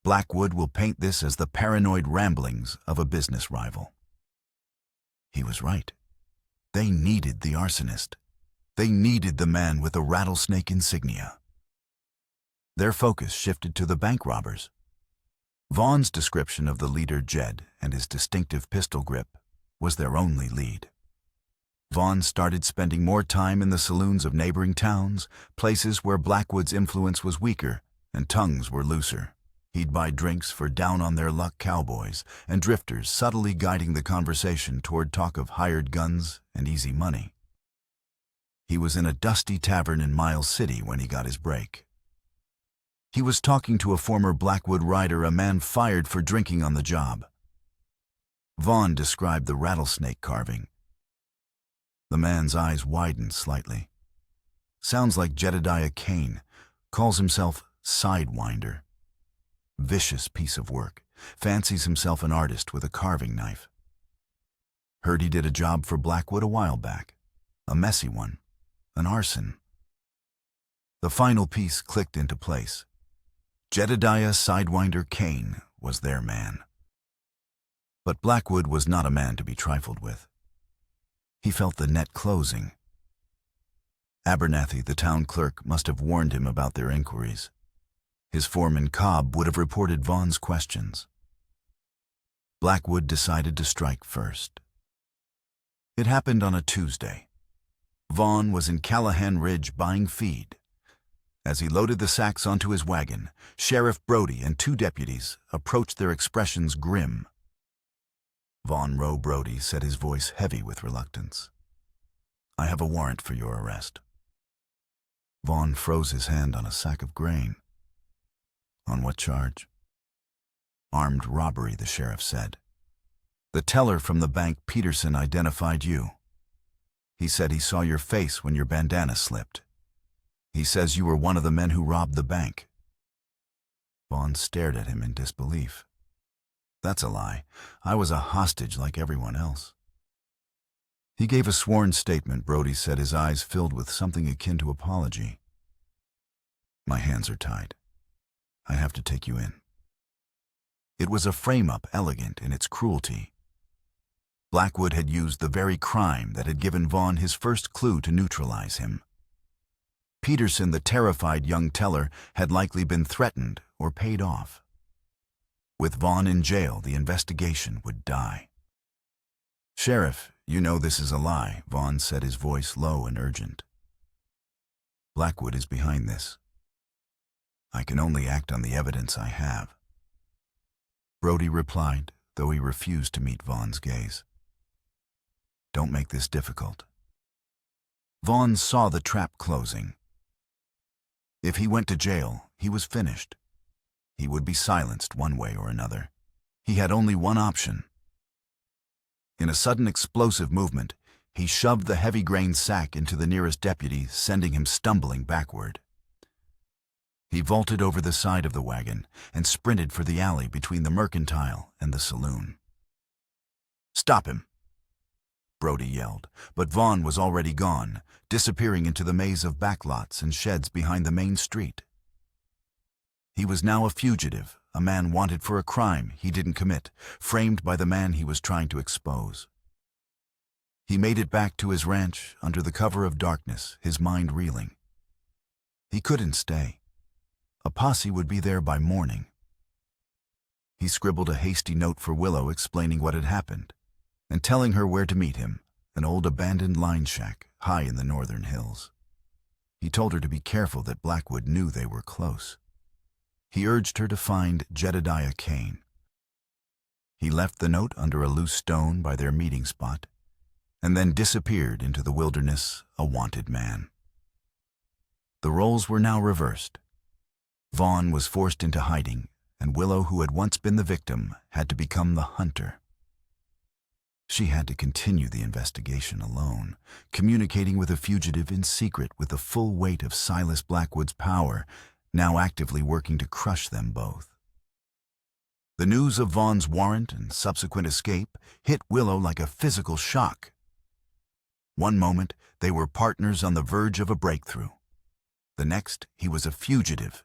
Blackwood will paint this as the paranoid ramblings of a business rival." He was right. They needed the arsonist. They needed the man with the rattlesnake insignia. Their focus shifted to the bank robbers. Vaughn's description of the leader Jed and his distinctive pistol grip was their only lead. Vaughn started spending more time in the saloons of neighboring towns, places where Blackwood's influence was weaker and tongues were looser. He'd buy drinks for down-on-their-luck cowboys and drifters, subtly guiding the conversation toward talk of hired guns and easy money. He was in a dusty tavern in Miles City when he got his break. He was talking to a former Blackwood rider, a man fired for drinking on the job. Vaughn described the rattlesnake carving. The man's eyes widened slightly. "Sounds like Jedediah Kane. Calls himself Sidewinder. Vicious piece of work. Fancies himself an artist with a carving knife. Heard he did a job for Blackwood a while back. A messy one. An arson." The final piece clicked into place. Jedediah Sidewinder Kane was their man. But Blackwood was not a man to be trifled with. He felt the net closing. Abernathy, the town clerk, must have warned him about their inquiries. His foreman, Cobb, would have reported Vaughn's questions. Blackwood decided to strike first. It happened on a Tuesday. Vaughn was in Callahan Ridge buying feed. As he loaded the sacks onto his wagon, Sheriff Brody and 2 deputies approached, their expressions grim. Vaughn Roe Brody said, his voice heavy with reluctance. "I have a warrant for your arrest." Vaughn froze his hand on a sack of grain. "On what charge?" "Armed robbery," the sheriff said. "The teller from the bank, Peterson, identified you. He said he saw your face when your bandana slipped. He says you were one of the men who robbed the bank." Vaughn stared at him in disbelief. "That's a lie. I was a hostage like everyone else." He gave a sworn statement, Brody said, his eyes filled with something akin to apology. "My hands are tied. I have to take you in." It was a frame-up elegant in its cruelty. Blackwood had used the very crime that had given Vaughn his first clue to neutralize him. Peterson, the terrified young teller, had likely been threatened or paid off. With Vaughn in jail, the investigation would die. "Sheriff, you know this is a lie," Vaughn said, his voice low and urgent. "Blackwood is behind this. I can only act on the evidence I have." Brody replied, though he refused to meet Vaughn's gaze. "Don't make this difficult." Vaughn saw the trap closing. If he went to jail, he was finished. He would be silenced one way or another. He had only one option. In a sudden explosive movement, he shoved the heavy grain sack into the nearest deputy, sending him stumbling backward. He vaulted over the side of the wagon and sprinted for the alley between the Mercantile and the saloon. "Stop him!" Brody yelled, but Vaughn was already gone, disappearing into the maze of backlots and sheds behind the main street. He was now a fugitive, a man wanted for a crime he didn't commit, framed by the man he was trying to expose. He made it back to his ranch under the cover of darkness, his mind reeling. He couldn't stay. A posse would be there by morning. He scribbled a hasty note for Willow explaining what had happened and telling her where to meet him, an old abandoned line shack high in the northern hills. He told her to be careful that Blackwood knew they were close. He urged her to find Jedediah Kane. He left the note under a loose stone by their meeting spot and then disappeared into the wilderness, a wanted man. The roles were now reversed. Vaughn was forced into hiding, and Willow, who had once been the victim, had to become the hunter. She had to continue the investigation alone, communicating with a fugitive in secret with the full weight of Silas Blackwood's power, now actively working to crush them both. The news of Vaughn's warrant and subsequent escape hit Willow like a physical shock. One moment, they were partners on the verge of a breakthrough. The next, he was a fugitive,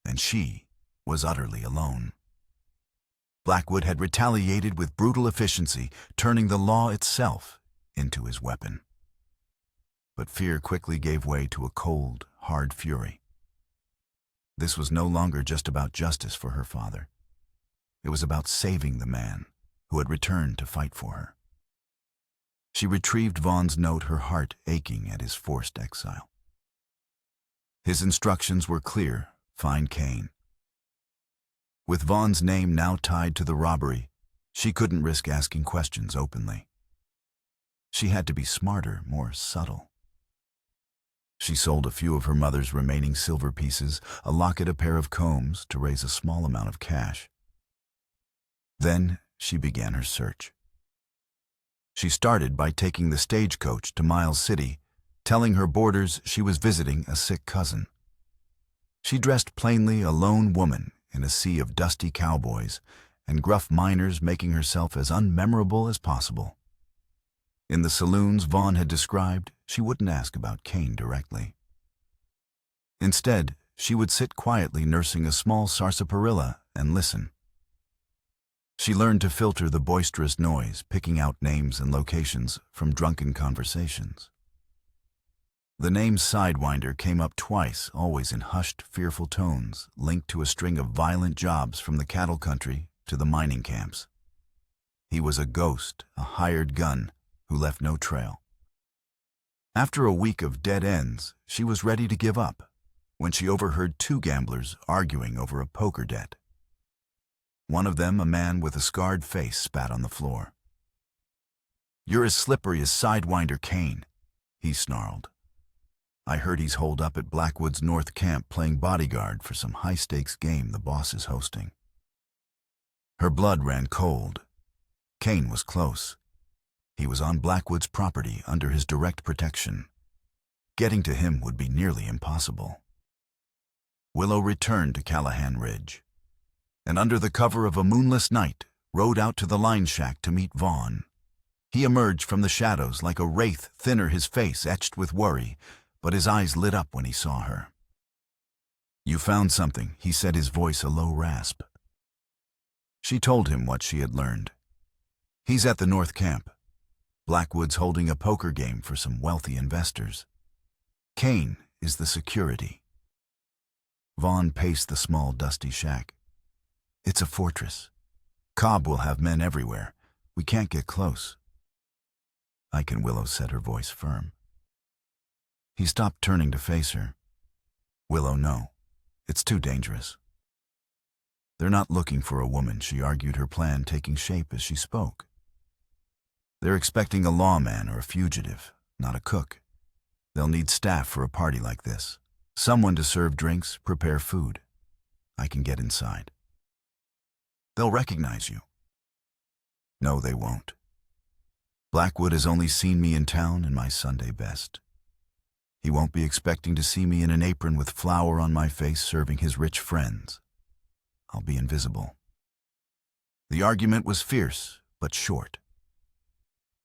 and she was utterly alone. Blackwood had retaliated with brutal efficiency, turning the law itself into his weapon. But fear quickly gave way to a cold, hard fury. This was no longer just about justice for her father. It was about saving the man who had returned to fight for her. She retrieved Vaughn's note, her heart aching at his forced exile. His instructions were clear: find Kane. With Vaughn's name now tied to the robbery, she couldn't risk asking questions openly. She had to be smarter, more subtle. She sold a few of her mother's remaining silver pieces, a locket, a pair of combs, to raise a small amount of cash. Then she began her search. She started by taking the stagecoach to Miles City, telling her boarders she was visiting a sick cousin. She dressed plainly, a lone woman in a sea of dusty cowboys and gruff miners, making herself as unmemorable as possible. In the saloons Vaughn had described, she wouldn't ask about Kane directly. Instead, she would sit quietly nursing a small sarsaparilla and listen. She learned to filter the boisterous noise, picking out names and locations from drunken conversations. The name Sidewinder came up twice, always in hushed, fearful tones, linked to a string of violent jobs from the cattle country to the mining camps. He was a ghost, a hired gun, who left no trail. After a week of dead ends, she was ready to give up when she overheard two gamblers arguing over a poker debt. One of them, a man with a scarred face, spat on the floor. "You're as slippery as Sidewinder Kane," he snarled. "I heard he's holed up at Blackwood's North Camp playing bodyguard for some high-stakes game the boss is hosting." Her blood ran cold. Kane was close. He was on Blackwood's property under his direct protection. Getting to him would be nearly impossible. Willow returned to Callahan Ridge, and under the cover of a moonless night, rode out to the line shack to meet Vaughn. He emerged from the shadows like a wraith, thinner, his face etched with worry, but his eyes lit up when he saw her. "You found something," he said, his voice a low rasp. She told him what she had learned. "He's at the North Camp. Blackwood's holding a poker game for some wealthy investors. Kane is the security." Vaughn paced the small, dusty shack. "It's a fortress. Cobb will have men everywhere. We can't get close." "I can," Willow said, her voice firm. He stopped turning to face her. "Willow, no. It's too dangerous." "They're not looking for a woman," she argued, her plan taking shape as she spoke. "They're expecting a lawman or a fugitive, not a cook. They'll need staff for a party like this. Someone to serve drinks, prepare food. I can get inside." "They'll recognize you." "No, they won't. Blackwood has only seen me in town in my Sunday best. He won't be expecting to see me in an apron with flour on my face serving his rich friends. I'll be invisible." The argument was fierce, but short.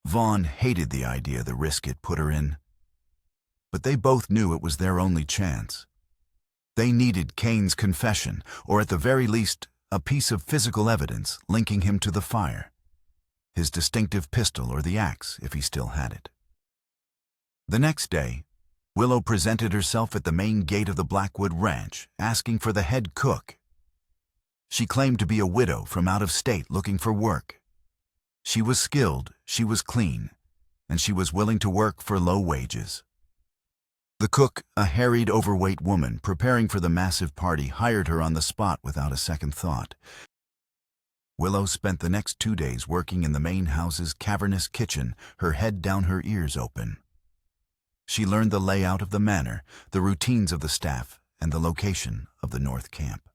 Vaughn hated the idea, the risk it put her in. But they both knew it was their only chance. They needed Kane's confession, or at the very least, a piece of physical evidence linking him to the fire. His distinctive pistol or the axe, if he still had it. The next day, Willow presented herself at the main gate of the Blackwood Ranch, asking for the head cook. She claimed to be a widow from out of state looking for work. She was skilled, she was clean, and she was willing to work for low wages. The cook, a harried, overweight woman preparing for the massive party, hired her on the spot without a second thought. Willow spent the next 2 days working in the main house's cavernous kitchen, her head down, her ears open. She learned the layout of the manor, the routines of the staff, and the location of the North Camp.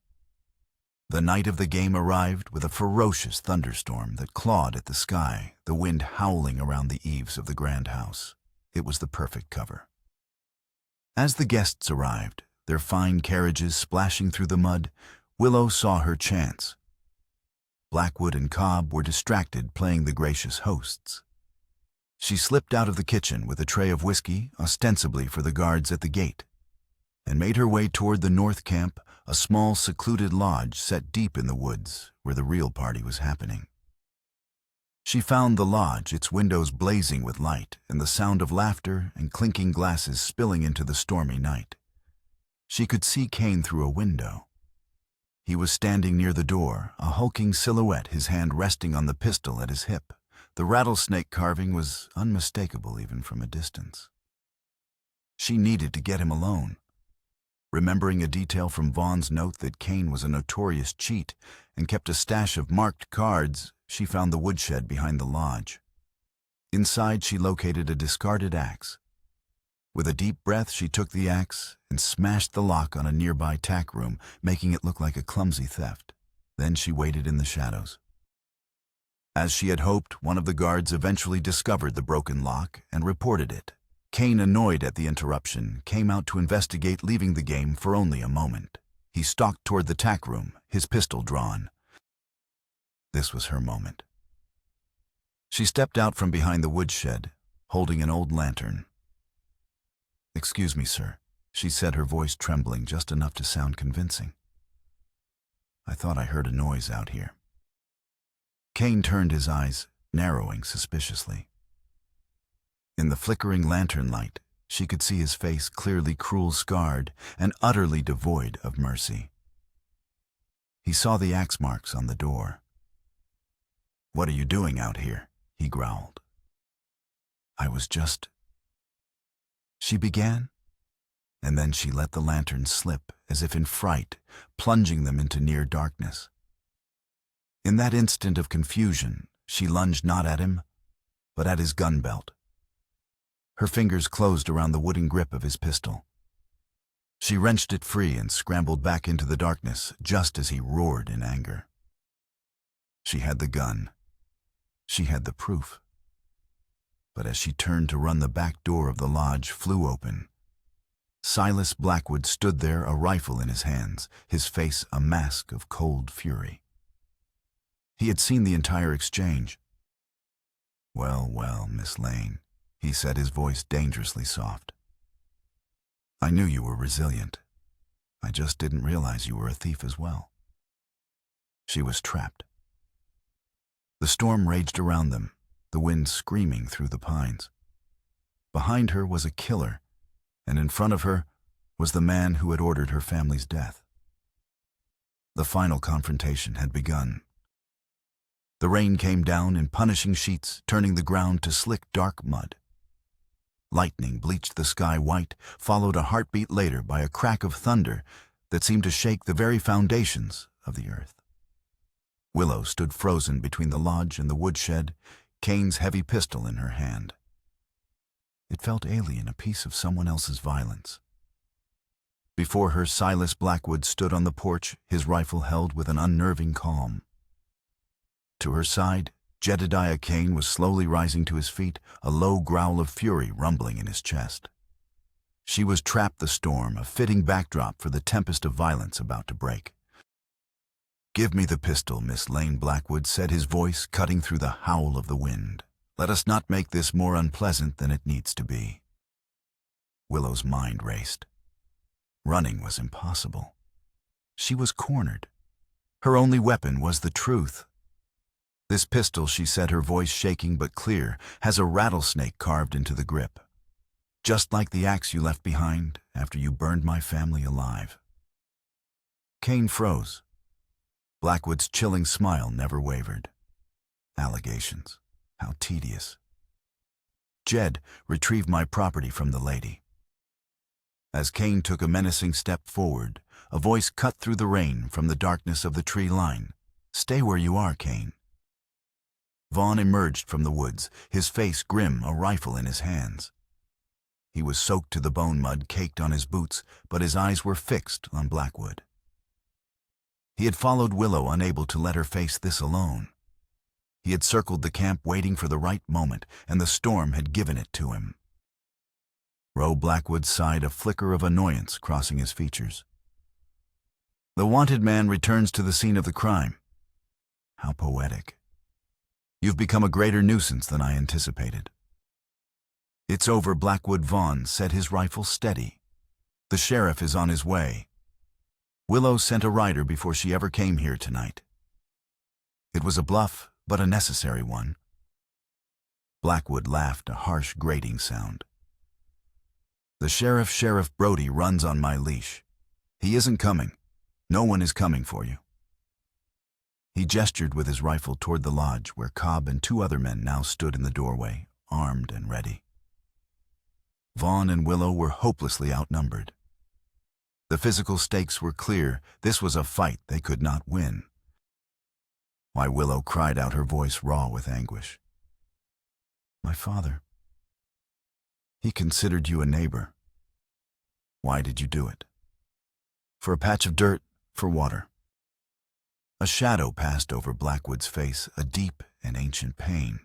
The night of the game arrived with a ferocious thunderstorm that clawed at the sky, the wind howling around the eaves of the grand house. It was the perfect cover. As the guests arrived, their fine carriages splashing through the mud, Willow saw her chance. Blackwood and Cobb were distracted playing the gracious hosts. She slipped out of the kitchen with a tray of whiskey, ostensibly for the guards at the gate, and made her way toward the North Camp, a small, secluded lodge set deep in the woods where the real party was happening. She found the lodge, its windows blazing with light, and the sound of laughter and clinking glasses spilling into the stormy night. She could see Kane through a window. He was standing near the door, a hulking silhouette, his hand resting on the pistol at his hip. The rattlesnake carving was unmistakable even from a distance. She needed to get him alone. Remembering a detail from Vaughn's note that Kane was a notorious cheat and kept a stash of marked cards, she found the woodshed behind the lodge. Inside, she located a discarded axe. With a deep breath, she took the axe and smashed the lock on a nearby tack room, making it look like a clumsy theft. Then she waited in the shadows. As she had hoped, one of the guards eventually discovered the broken lock and reported it. Kane, annoyed at the interruption, came out to investigate, leaving the game for only a moment. He stalked toward the tack room, his pistol drawn. This was her moment. She stepped out from behind the woodshed, holding an old lantern. "Excuse me, sir," she said, her voice trembling just enough to sound convincing. "I thought I heard a noise out here." Kane turned, his eyes narrowing suspiciously. In the flickering lantern light, she could see his face clearly cruel-scarred and utterly devoid of mercy. He saw the axe marks on the door. "What are you doing out here?" he growled. "I was just—" she began, and then she let the lantern slip as if in fright, plunging them into near darkness. In that instant of confusion, she lunged not at him, but at his gun belt. Her fingers closed around the wooden grip of his pistol. She wrenched it free and scrambled back into the darkness just as he roared in anger. She had the gun. She had the proof. But as she turned to run, the back door of the lodge flew open. Silas Blackwood stood there, a rifle in his hands, his face a mask of cold fury. He had seen the entire exchange. "Well, well, Miss Lane," he said, his voice dangerously soft. "I knew you were resilient. I just didn't realize you were a thief as well." She was trapped. The storm raged around them, the wind screaming through the pines. Behind her was a killer, and in front of her was the man who had ordered her family's death. The final confrontation had begun. The rain came down in punishing sheets, turning the ground to slick, dark mud. Lightning bleached the sky white, followed a heartbeat later by a crack of thunder that seemed to shake the very foundations of the earth. Willow stood frozen between the lodge and the woodshed, Kane's heavy pistol in her hand. It felt alien, a piece of someone else's violence. Before her, Silas Blackwood stood on the porch, his rifle held with an unnerving calm. To her side, Jedediah Kane was slowly rising to his feet, a low growl of fury rumbling in his chest. She was trapped the storm, a fitting backdrop for the tempest of violence about to break. "Give me the pistol," Miss Lane Blackwood said, his voice cutting through the howl of the wind. "Let us not make this more unpleasant than it needs to be." Willow's mind raced. Running was impossible. She was cornered. Her only weapon was the truth. "This pistol," she said, her voice shaking but clear, "has a rattlesnake carved into the grip. Just like the axe you left behind after you burned my family alive." Kane froze. Blackwood's chilling smile never wavered. Allegations. How tedious. "Jed, retrieve my property from the lady." As Kane took a menacing step forward, a voice cut through the rain from the darkness of the tree line. "Stay where you are, Kane." Vaughn emerged from the woods, his face grim, a rifle in his hands. He was soaked to the bone, mud caked on his boots, but his eyes were fixed on Blackwood. He had followed Willow, unable to let her face this alone. He had circled the camp waiting for the right moment, and the storm had given it to him. Roe Blackwood sighed, a flicker of annoyance crossing his features. "The wanted man returns to the scene of the crime." How poetic. "You've become a greater nuisance than I anticipated." "It's over, Blackwood." Vaughn set his rifle steady. "The sheriff is on his way. Willow sent a rider before she ever came here tonight." It was a bluff, but a necessary one. Blackwood laughed, a harsh, grating sound. "The Sheriff Brody runs on my leash. He isn't coming. No one is coming for you." He gestured with his rifle toward the lodge, where Cobb and two other men now stood in the doorway, armed and ready. Vaughn and Willow were hopelessly outnumbered. The physical stakes were clear. This was a fight they could not win. "Why," Willow cried out, her voice raw with anguish. "My father. He considered you a neighbor. Why did you do it?" "For a patch of dirt, for water." A shadow passed over Blackwood's face, a deep and ancient pain.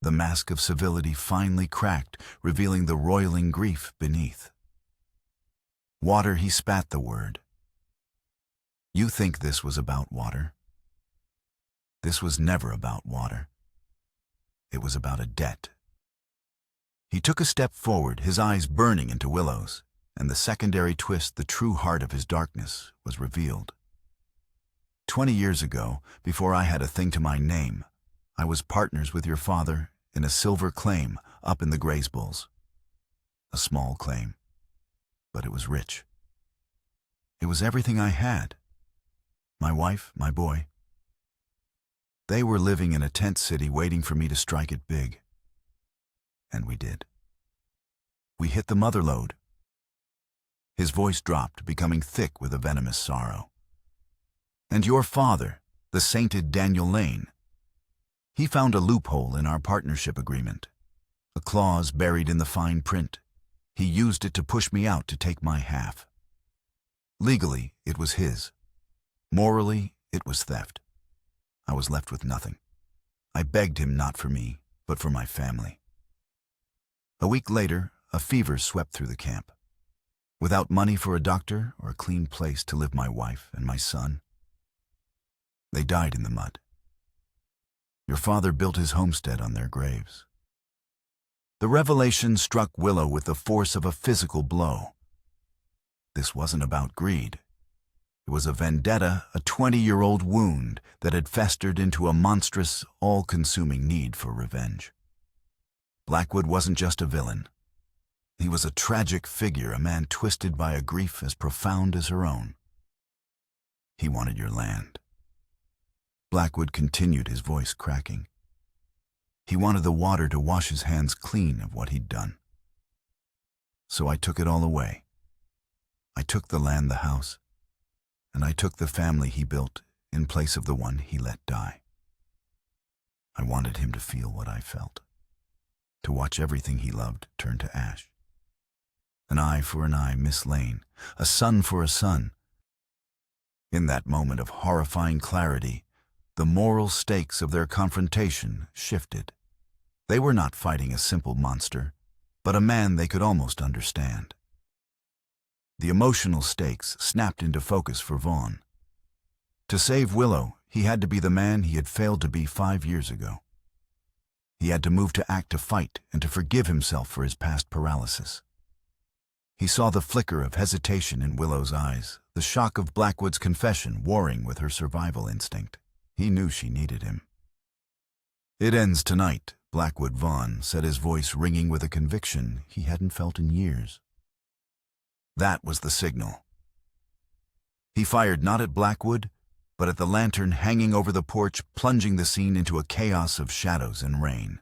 The mask of civility finally cracked, revealing the roiling grief beneath. "Water," he spat the word. "You think this was about water? This was never about water. It was about a debt." He took a step forward, his eyes burning into Willow's, and the secondary twist, the true heart of his darkness, was revealed. 20 years ago, before I had a thing to my name, I was partners with your father in a silver claim up in the Graysbulls. A small claim, but it was rich. It was everything I had. My wife, my boy. They were living in a tent city waiting for me to strike it big. And we did. We hit the mother lode. His voice dropped, becoming thick with a venomous sorrow. "And your father, the sainted Daniel Lane, He found a loophole in our partnership agreement, a clause buried in the fine print. He used it to push me out to take my half. Legally, it was his. Morally, it was theft. I was left with nothing. I begged him not for me, but for my family. A week later, a fever swept through the camp. Without money for a doctor or a clean place to live my wife and my son, they died in the mud. Your father built his homestead on their graves. The revelation struck Willow with the force of a physical blow. This wasn't about greed. It was a vendetta, a 20-year-old wound that had festered into a monstrous, all-consuming need for revenge. Blackwood wasn't just a villain. He was a tragic figure, a man twisted by a grief as profound as her own. He wanted your land. Blackwood continued, his voice cracking. He wanted the water to wash his hands clean of what he'd done. So I took it all away. I took the land, the house, and I took the family he built in place of the one he let die. I wanted him to feel what I felt, to watch everything he loved turn to ash. An eye for an eye, Miss Lane, a son for a son. In that moment of horrifying clarity, the moral stakes of their confrontation shifted. They were not fighting a simple monster, but a man they could almost understand. The emotional stakes snapped into focus for Vaughn. To save Willow, he had to be the man he had failed to be 5 years ago. He had to move to act, to fight, and to forgive himself for his past paralysis. He saw the flicker of hesitation in Willow's eyes, the shock of Blackwood's confession warring with her survival instinct. He knew she needed him. "It ends tonight," Blackwood Vaughn said, his voice ringing with a conviction he hadn't felt in years. That was the signal. He fired not at Blackwood, but at the lantern hanging over the porch, plunging the scene into a chaos of shadows and rain.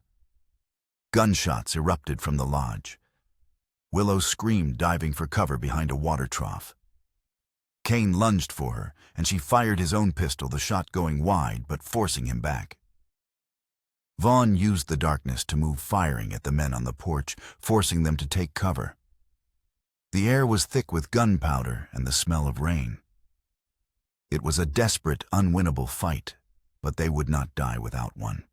Gunshots erupted from the lodge. Willow screamed, diving for cover behind a water trough. Kane lunged for her, and she fired his own pistol, the shot going wide but forcing him back. Vaughn used the darkness to move, firing at the men on the porch, forcing them to take cover. The air was thick with gunpowder and the smell of rain. It was a desperate, unwinnable fight, but they would not die without one.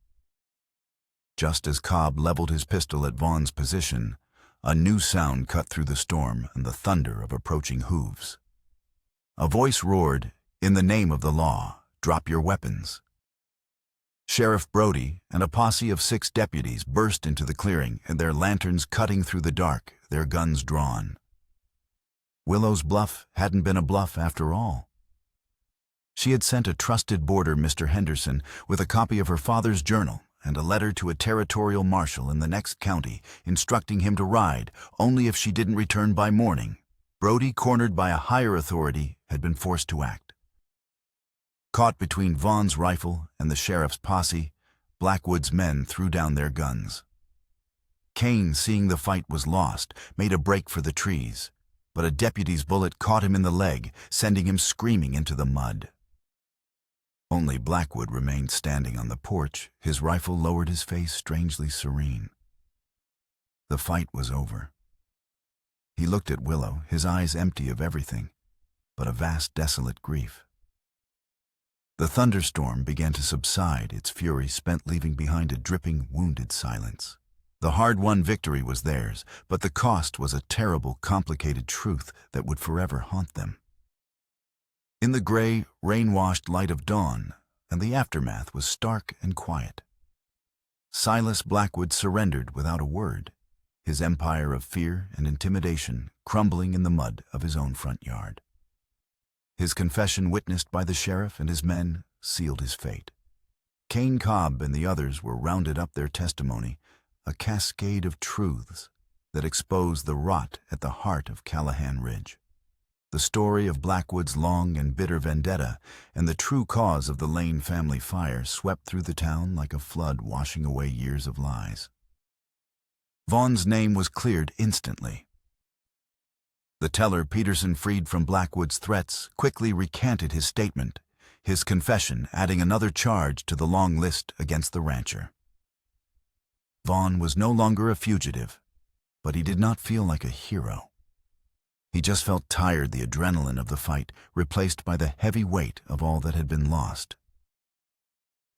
Just as Cobb leveled his pistol at Vaughn's position, a new sound cut through the storm and the thunder of approaching hooves. A voice roared, "In the name of the law, drop your weapons." Sheriff Brody and a posse of 6 deputies burst into the clearing, and their lanterns cutting through the dark, their guns drawn. Willow's bluff hadn't been a bluff after all. She had sent a trusted boarder, Mr. Henderson, with a copy of her father's journal and a letter to a territorial marshal in the next county, instructing him to ride only if she didn't return by morning. Brody, cornered by a higher authority, had been forced to act. Caught between Vaughn's rifle and the sheriff's posse, Blackwood's men threw down their guns. Kane, seeing the fight was lost, made a break for the trees, but a deputy's bullet caught him in the leg, sending him screaming into the mud. Only Blackwood remained standing on the porch, his rifle lowered, his face strangely serene. The fight was over. He looked at Willow, his eyes empty of everything but a vast, desolate grief. The thunderstorm began to subside, its fury spent, leaving behind a dripping, wounded silence. The hard-won victory was theirs, but the cost was a terrible, complicated truth that would forever haunt them. In the gray, rain-washed light of dawn, and the aftermath was stark and quiet. Silas Blackwood surrendered without a word, his empire of fear and intimidation crumbling in the mud of his own front yard. His confession, witnessed by the sheriff and his men, sealed his fate. Kane, Cobb, and the others were rounded up, their testimony, a cascade of truths that exposed the rot at the heart of Callahan Ridge. The story of Blackwood's long and bitter vendetta and the true cause of the Lane family fire swept through the town like a flood, washing away years of lies. Vaughn's name was cleared instantly. The teller, Peterson, freed from Blackwood's threats, quickly recanted his statement. his confession adding another charge to the long list against the rancher. Vaughn was no longer a fugitive, but he did not feel like a hero. He just felt tired, the adrenaline of the fight replaced by the heavy weight of all that had been lost.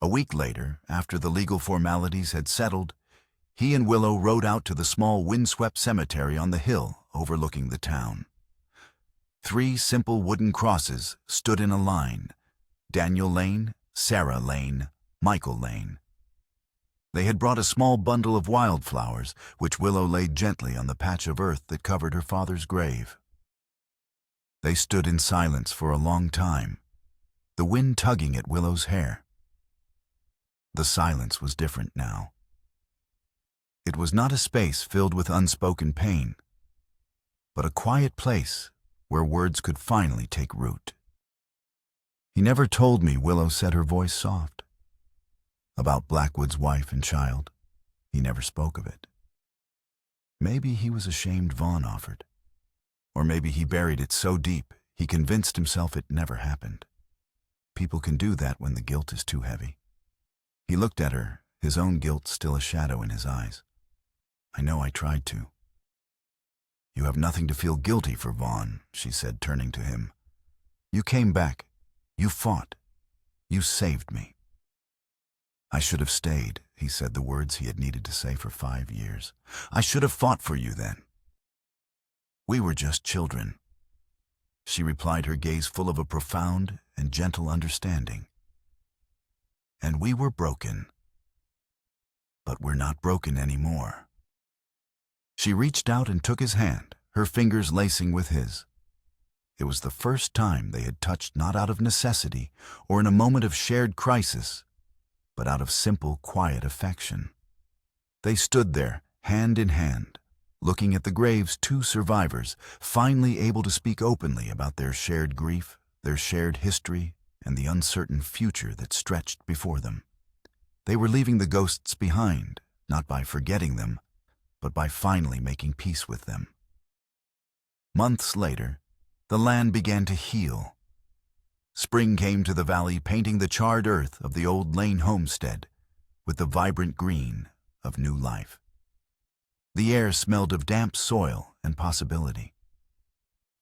A week later, after the legal formalities had settled, he and Willow rode out to the small windswept cemetery on the hill overlooking the town. 3 simple wooden crosses stood in a line: Daniel Lane, Sarah Lane, Michael Lane. They had brought a small bundle of wildflowers, which Willow laid gently on the patch of earth that covered her father's grave. They stood in silence for a long time, the wind tugging at Willow's hair. The silence was different now. It was not a space filled with unspoken pain, but a quiet place where words could finally take root. "He never told me," Willow said, her voice soft. "About Blackwood's wife and child. He never spoke of it. Maybe he was ashamed," Vaughn offered. "Or maybe he buried it so deep he convinced himself it never happened. People can do that when the guilt is too heavy." He looked at her, his own guilt still a shadow in his eyes. "I know I tried to." "You have nothing to feel guilty for, Vaughn," she said, turning to him. "You came back. You fought. You saved me." "I should have stayed," he said, the words he had needed to say for 5 years. "I should have fought for you then." "We were just children," she replied, her gaze full of a profound and gentle understanding. "And we were broken. But we're not broken anymore." She reached out and took his hand, her fingers lacing with his. It was the first time they had touched not out of necessity or in a moment of shared crisis, but out of simple, quiet affection. They stood there, hand in hand, looking at the grave's 2 survivors, finally able to speak openly about their shared grief, their shared history, and the uncertain future that stretched before them. They were leaving the ghosts behind, not by forgetting them, but by finally making peace with them. Months later, the land began to heal. Spring came to the valley, painting the charred earth of the old Lane homestead with the vibrant green of new life. The air smelled of damp soil and possibility.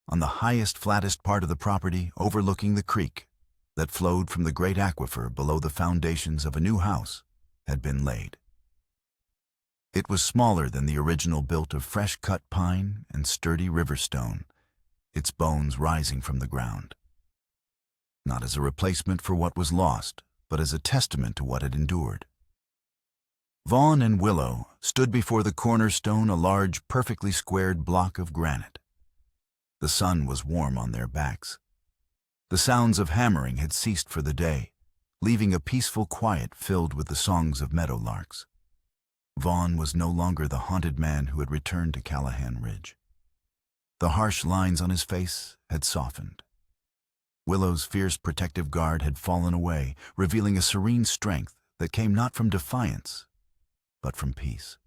On the highest, flattest part of the property, overlooking the creek that flowed from the great aquifer below, the foundations of a new house had been laid. It was smaller than the original, built of fresh-cut pine and sturdy river stone, its bones rising from the ground. Not as a replacement for what was lost, but as a testament to what had endured. Vaughn and Willow stood before the cornerstone, a large, perfectly squared block of granite. The sun was warm on their backs. The sounds of hammering had ceased for the day, leaving a peaceful quiet filled with the songs of meadowlarks. Vaughn was no longer the haunted man who had returned to Callahan Ridge. The harsh lines on his face had softened. Willow's fierce protective guard had fallen away, revealing a serene strength that came not from defiance, but from peace.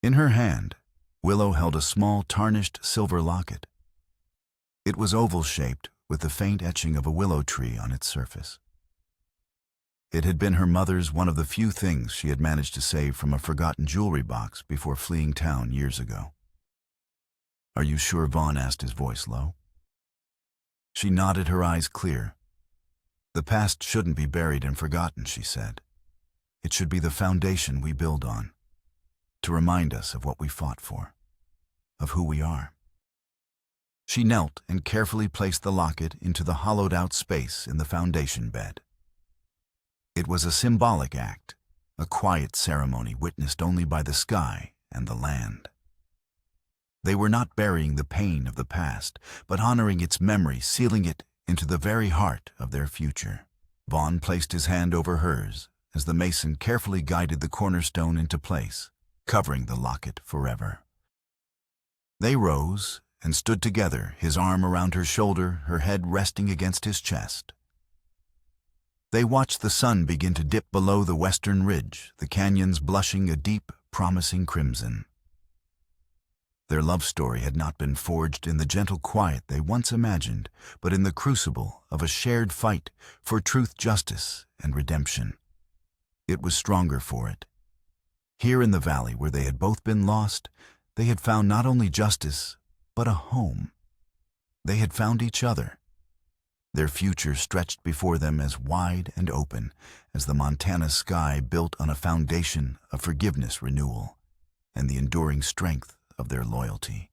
In her hand, Willow held a small, tarnished silver locket. It was oval-shaped, with the faint etching of a willow tree on its surface. It had been her mother's, one of the few things she had managed to save from a forgotten jewelry box before fleeing town years ago. "Are you sure?" Vaughn asked, his voice low. She nodded, her eyes clear. "The past shouldn't be buried and forgotten," she said. "It should be the foundation we build on, to remind us of what we fought for, of who we are." She knelt and carefully placed the locket into the hollowed-out space in the foundation bed. It was a symbolic act, a quiet ceremony witnessed only by the sky and the land. They were not burying the pain of the past, but honoring its memory, sealing it into the very heart of their future. Vaughn placed his hand over hers as the mason carefully guided the cornerstone into place, covering the locket forever. They rose and stood together, his arm around her shoulder, her head resting against his chest. They watched the sun begin to dip below the western ridge, the canyons blushing a deep, promising crimson. Their love story had not been forged in the gentle quiet they once imagined, but in the crucible of a shared fight for truth, justice, and redemption. It was stronger for it. Here in the valley where they had both been lost, they had found not only justice, but a home. They had found each other. Their future stretched before them as wide and open as the Montana sky, built on a foundation of forgiveness, renewal, and the enduring strength of their loyalty.